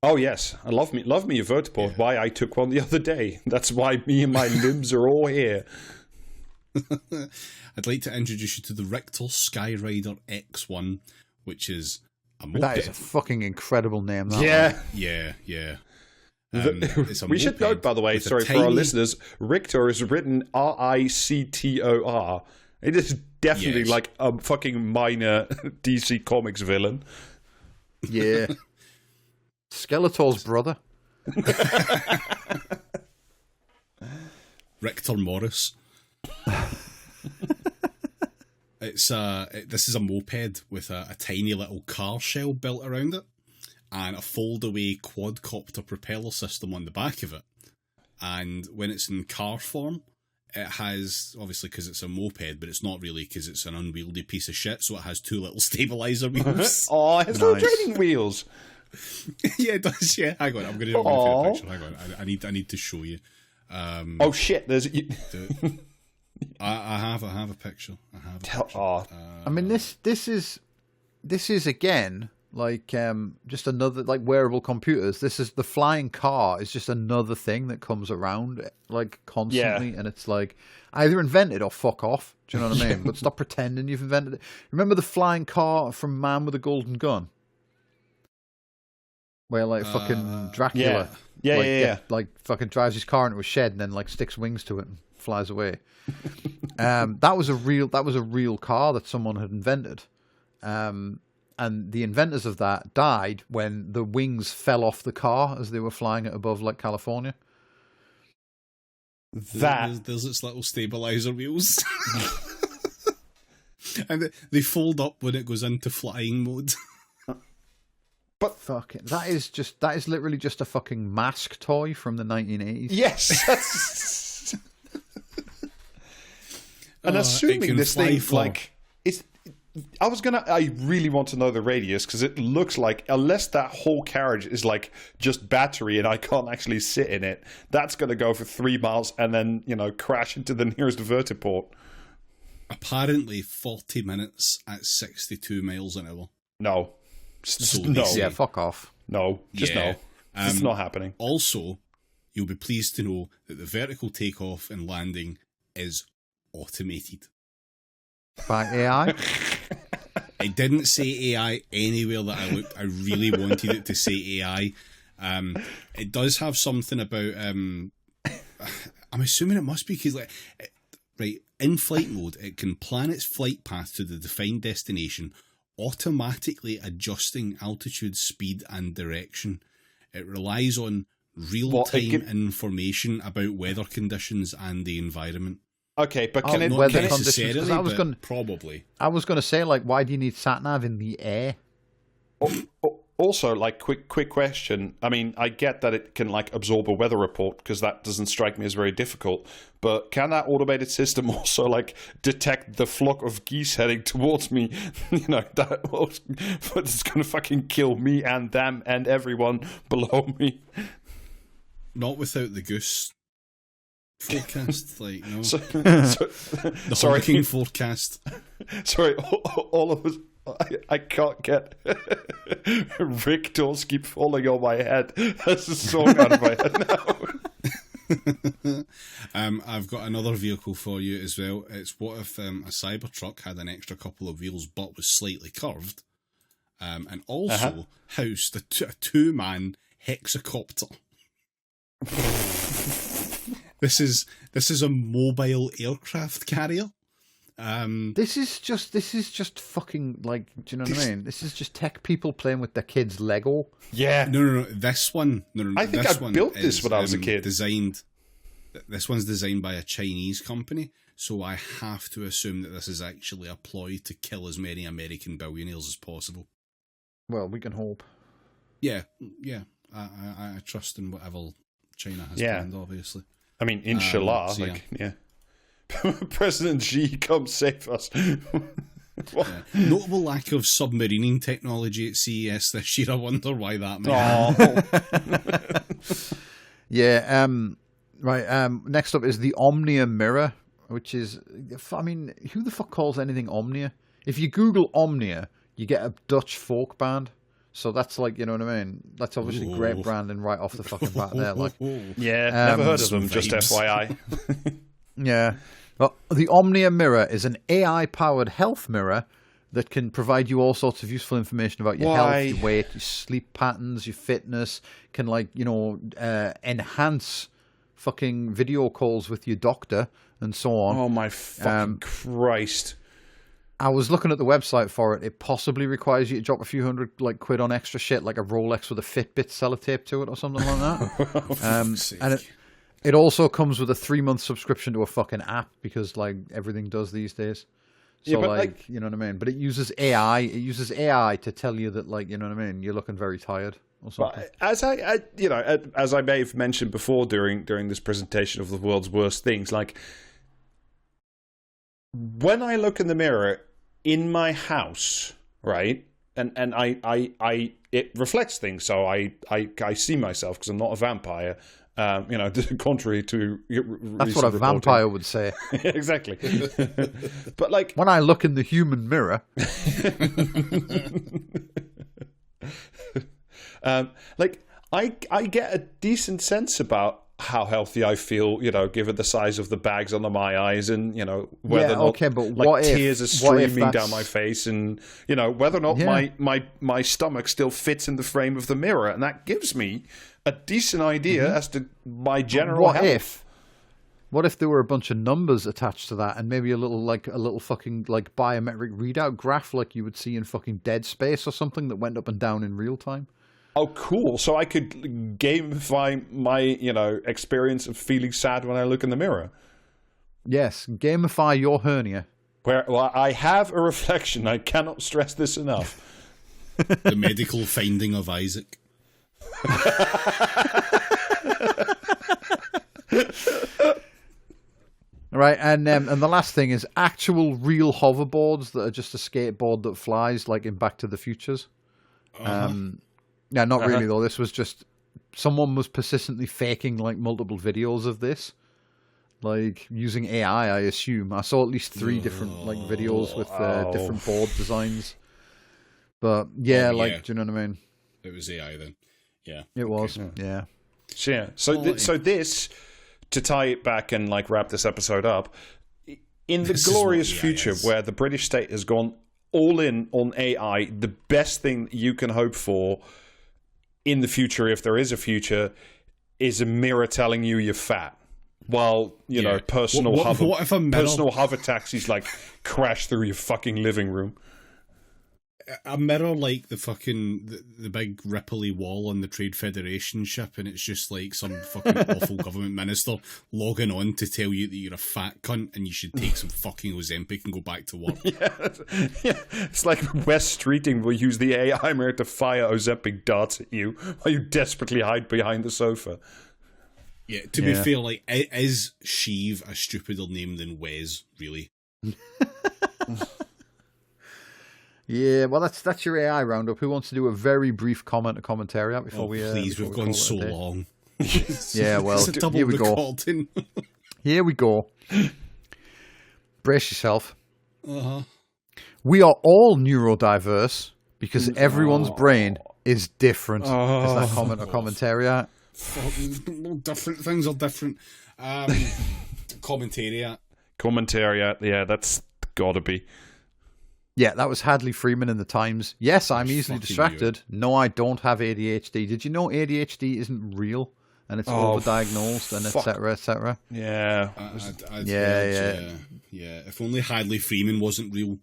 Oh yes, I love me a vertiport. Yeah. Why I took one the other day. That's why me and my limbs are all here. I'd like to introduce you to the Richter Skyrider X1, which is a moped. That is a fucking incredible name. That Yeah. It's a we should note, by the way, sorry for our listeners, Richter is written Rictor. It is definitely like a fucking minor DC Comics villain. Yeah. Skeletor's brother. Richter Morris. This is a moped with a tiny little car shell built around it and a fold-away quadcopter propeller system on the back of it. And when it's in car form, it has, obviously because it's a moped, but it's not really because it's an unwieldy piece of shit, so it has 2 little stabilizer wheels. Oh, it has little training wheels. Yeah, it does. Yeah, hang on. I'm going to show you a picture. Hang on. I need to show you. Oh shit! There's. I have a picture. I mean, this is again like just another like wearable computers. This is the flying car is just another thing that comes around like constantly, and it's like either invent it or fuck off. Do you know what I mean? But stop pretending you've invented it. Remember the flying car from Man with a Golden Gun? Where like fucking Dracula, like fucking drives his car into a shed and then like sticks wings to it and flies away. That was a real car that someone had invented, and the inventors of that died when the wings fell off the car as they were flying it above like California. There's its little stabilizer wheels, and they fold up when it goes into flying mode. But fuck it. That is literally just a fucking mask toy from the 1980s. Yes. And assuming this thing like it's, I really want to know the radius because it looks like unless that whole carriage is like just battery and I can't actually sit in it, that's going to go for 3 miles and then crash into the nearest vertiport. Apparently, 40 minutes at 62 miles an hour. No. No. Yeah, fuck off. No, no. It's not happening. Also, you'll be pleased to know that the vertical takeoff and landing is automated. By AI? It didn't say AI anywhere that I looked. I really wanted it to say AI. It does have something about. I'm assuming it must be because, right, in flight mode, it can plan its flight path to the defined destination, automatically adjusting altitude, speed, and direction. It relies on real-time information about weather conditions and the environment. Okay, but can it... Not weather necessarily, conditions? but probably. I was going to say, like, why do you need sat-nav in the air? Also, like, quick question. I mean, I get that it can, like, absorb a weather report, because that doesn't strike me as very difficult. But can that automated system also, like, detect the flock of geese heading towards me? You know, that's going to fucking kill me and them and everyone below me. Not without the goose forecast, like, no. The sorry. hurricane forecast. Sorry, all of us... I can't get Rick Doors Keep Falling on My Head. That's a song out of my head now. I've got another vehicle for you as well. It's what if a Cybertruck had an extra couple of wheels but was slightly curved, and also housed a two-man hexacopter. This is a mobile aircraft carrier. This is just fucking, like, do you know what I mean? This is just tech people playing with their kids' Lego. Yeah. No. This one. No. I think I built this when I was a kid. This one's designed by a Chinese company, so I have to assume that this is actually a ploy to kill as many American billionaires as possible. Well, we can hope. Yeah. I trust in whatever China has planned, obviously. I mean, inshallah. President Xi, come save us. Notable lack of submarining technology at CES this year. I wonder why that may happen. Yeah, right. Next up is the Omnia mirror, which is, I mean, who the fuck calls anything Omnia? If you Google Omnia, you get a Dutch folk band. So that's like, you know what I mean? That's obviously great branding right off the fucking bat there. Like, yeah, never heard of them, just FYI. Yeah. Well, the Omnia mirror is an AI-powered health mirror that can provide you all sorts of useful information about your health, your weight, your sleep patterns, your fitness. Can, like, you know, enhance fucking video calls with your doctor and so on. Oh my fucking Christ. I was looking at the website for it. It possibly requires you to drop a few hundred quid on extra shit, like a Rolex with a Fitbit sellotape to it or something like that. And it also comes with a 3-month subscription to a fucking app, because, like, everything does these days. So, yeah, like, you know what I mean? But it uses AI. It uses AI to tell you that, like, you know what I mean? You're looking very tired or something. But as I may have mentioned before during this presentation of the world's worst things, like, when I look in the mirror in my house, right, and it reflects things, so I see myself because I'm not a vampire. Contrary to that's what a vampire would say. Exactly. But, like, when I look in the human mirror, like, I get a decent sense about how healthy I feel, you know, given the size of the bags under my eyes, and, you know, whether or not, but like, tears are streaming down my face, and, you know, whether or not my stomach still fits in the frame of the mirror, and that gives me a decent idea as to my general health. What if there were a bunch of numbers attached to that, and maybe a little fucking, like, biometric readout graph like you would see in fucking Dead Space or something that went up and down in real time? Oh, cool. So I could gamify my, you know, experience of feeling sad when I look in the mirror. Yes, gamify your hernia. Well, I have a reflection. I cannot stress this enough. The medical finding of Isaac. Right, and the last thing is actual real hoverboards that are just a skateboard that flies, like in Back to the Futures. Yeah, not really though. This was just someone was persistently faking, like, multiple videos of this, like, using AI. I assume I saw at least 3 different, like, videos with different board designs. But yeah, do you know what I mean? It was AI then. Yeah, it was. Yeah. So this, to tie it back and, like, wrap this episode up, in the glorious future where the British state has gone all in on AI, the best thing you can hope for in the future, if there is a future, is a mirror telling you you're fat. While, you know, personal hover taxis like crash through your fucking living room. A mirror like the big ripply wall on the Trade Federation ship, and it's just like some fucking awful government minister logging on to tell you that you're a fat cunt and you should take some fucking Ozempic and go back to work. Yeah. It's like Wes Streeting will use the AI mirror to fire Ozempic darts at you while you desperately hide behind the sofa. Yeah, to be fair, like, is Sheev a stupider name than Wes, really? Yeah, well, that's your AI roundup. Who wants to do a very brief comment or commentary before we? Please, we've gone so long. Yeah, well, it's a double here we recording. go. Here we go. Brace yourself. We are all neurodiverse because everyone's brain is different. Is that comment or commentary? Different things are different. Commentariat. Commentariat, yeah, that's gotta be. Yeah, that was Hadley Freeman in the Times. Yes, I'm easily distracted. No, I don't have ADHD. Did you know ADHD isn't real and it's overdiagnosed and etc. etc. Yeah. Yeah. If only Hadley Freeman wasn't real.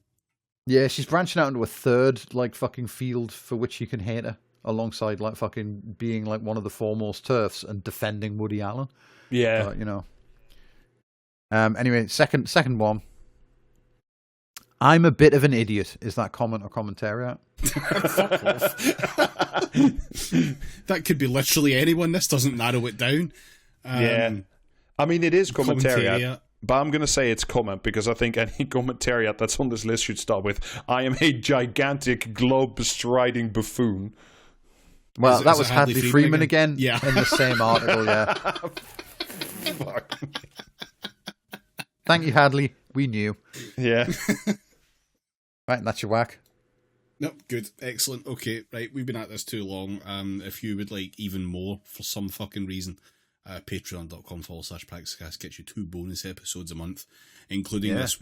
Yeah, she's branching out into a third like fucking field for which you can hate her, alongside like fucking being like one of the foremost TERFs and defending Woody Allen. Yeah, but, you know. Anyway, second one. I'm a bit of an idiot. Is that comment or commentary? Fuck off. That could be literally anyone. This doesn't narrow it down. Yeah. I mean, it is commentariat, but I'm going to say it's comment because I think any commentariat that's on this list should start with, I am a gigantic globe-bestriding buffoon. Well, that was Hadley Freeman again yeah. in the same article, yeah. Fuck. Thank you, Hadley. We knew. Yeah. Right, and that's your whack. Nope, good. Excellent. Okay, right, we've been at this too long. If you would like even more for some fucking reason, patreon.com/praxiscast gets you 2 bonus episodes a month, including this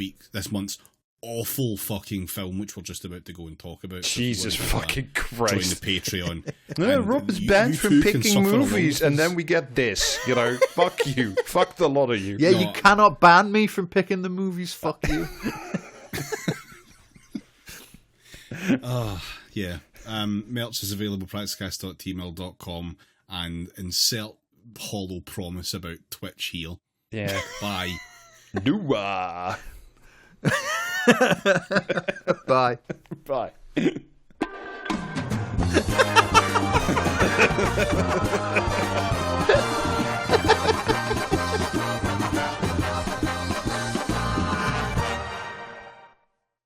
month's awful fucking film, which we're just about to go and talk about. Jesus fucking Christ. Join the Patreon. Rob is banned from picking movies, and then we get this. You know, fuck you. Fuck the lot of you. Yeah, you cannot ban me from picking the movies. Fuck you. Yeah. Merch is available praxiscast.tmail.com and insert hollow promise about Twitch here. Yeah. Bye. Dua. Bye. Bye.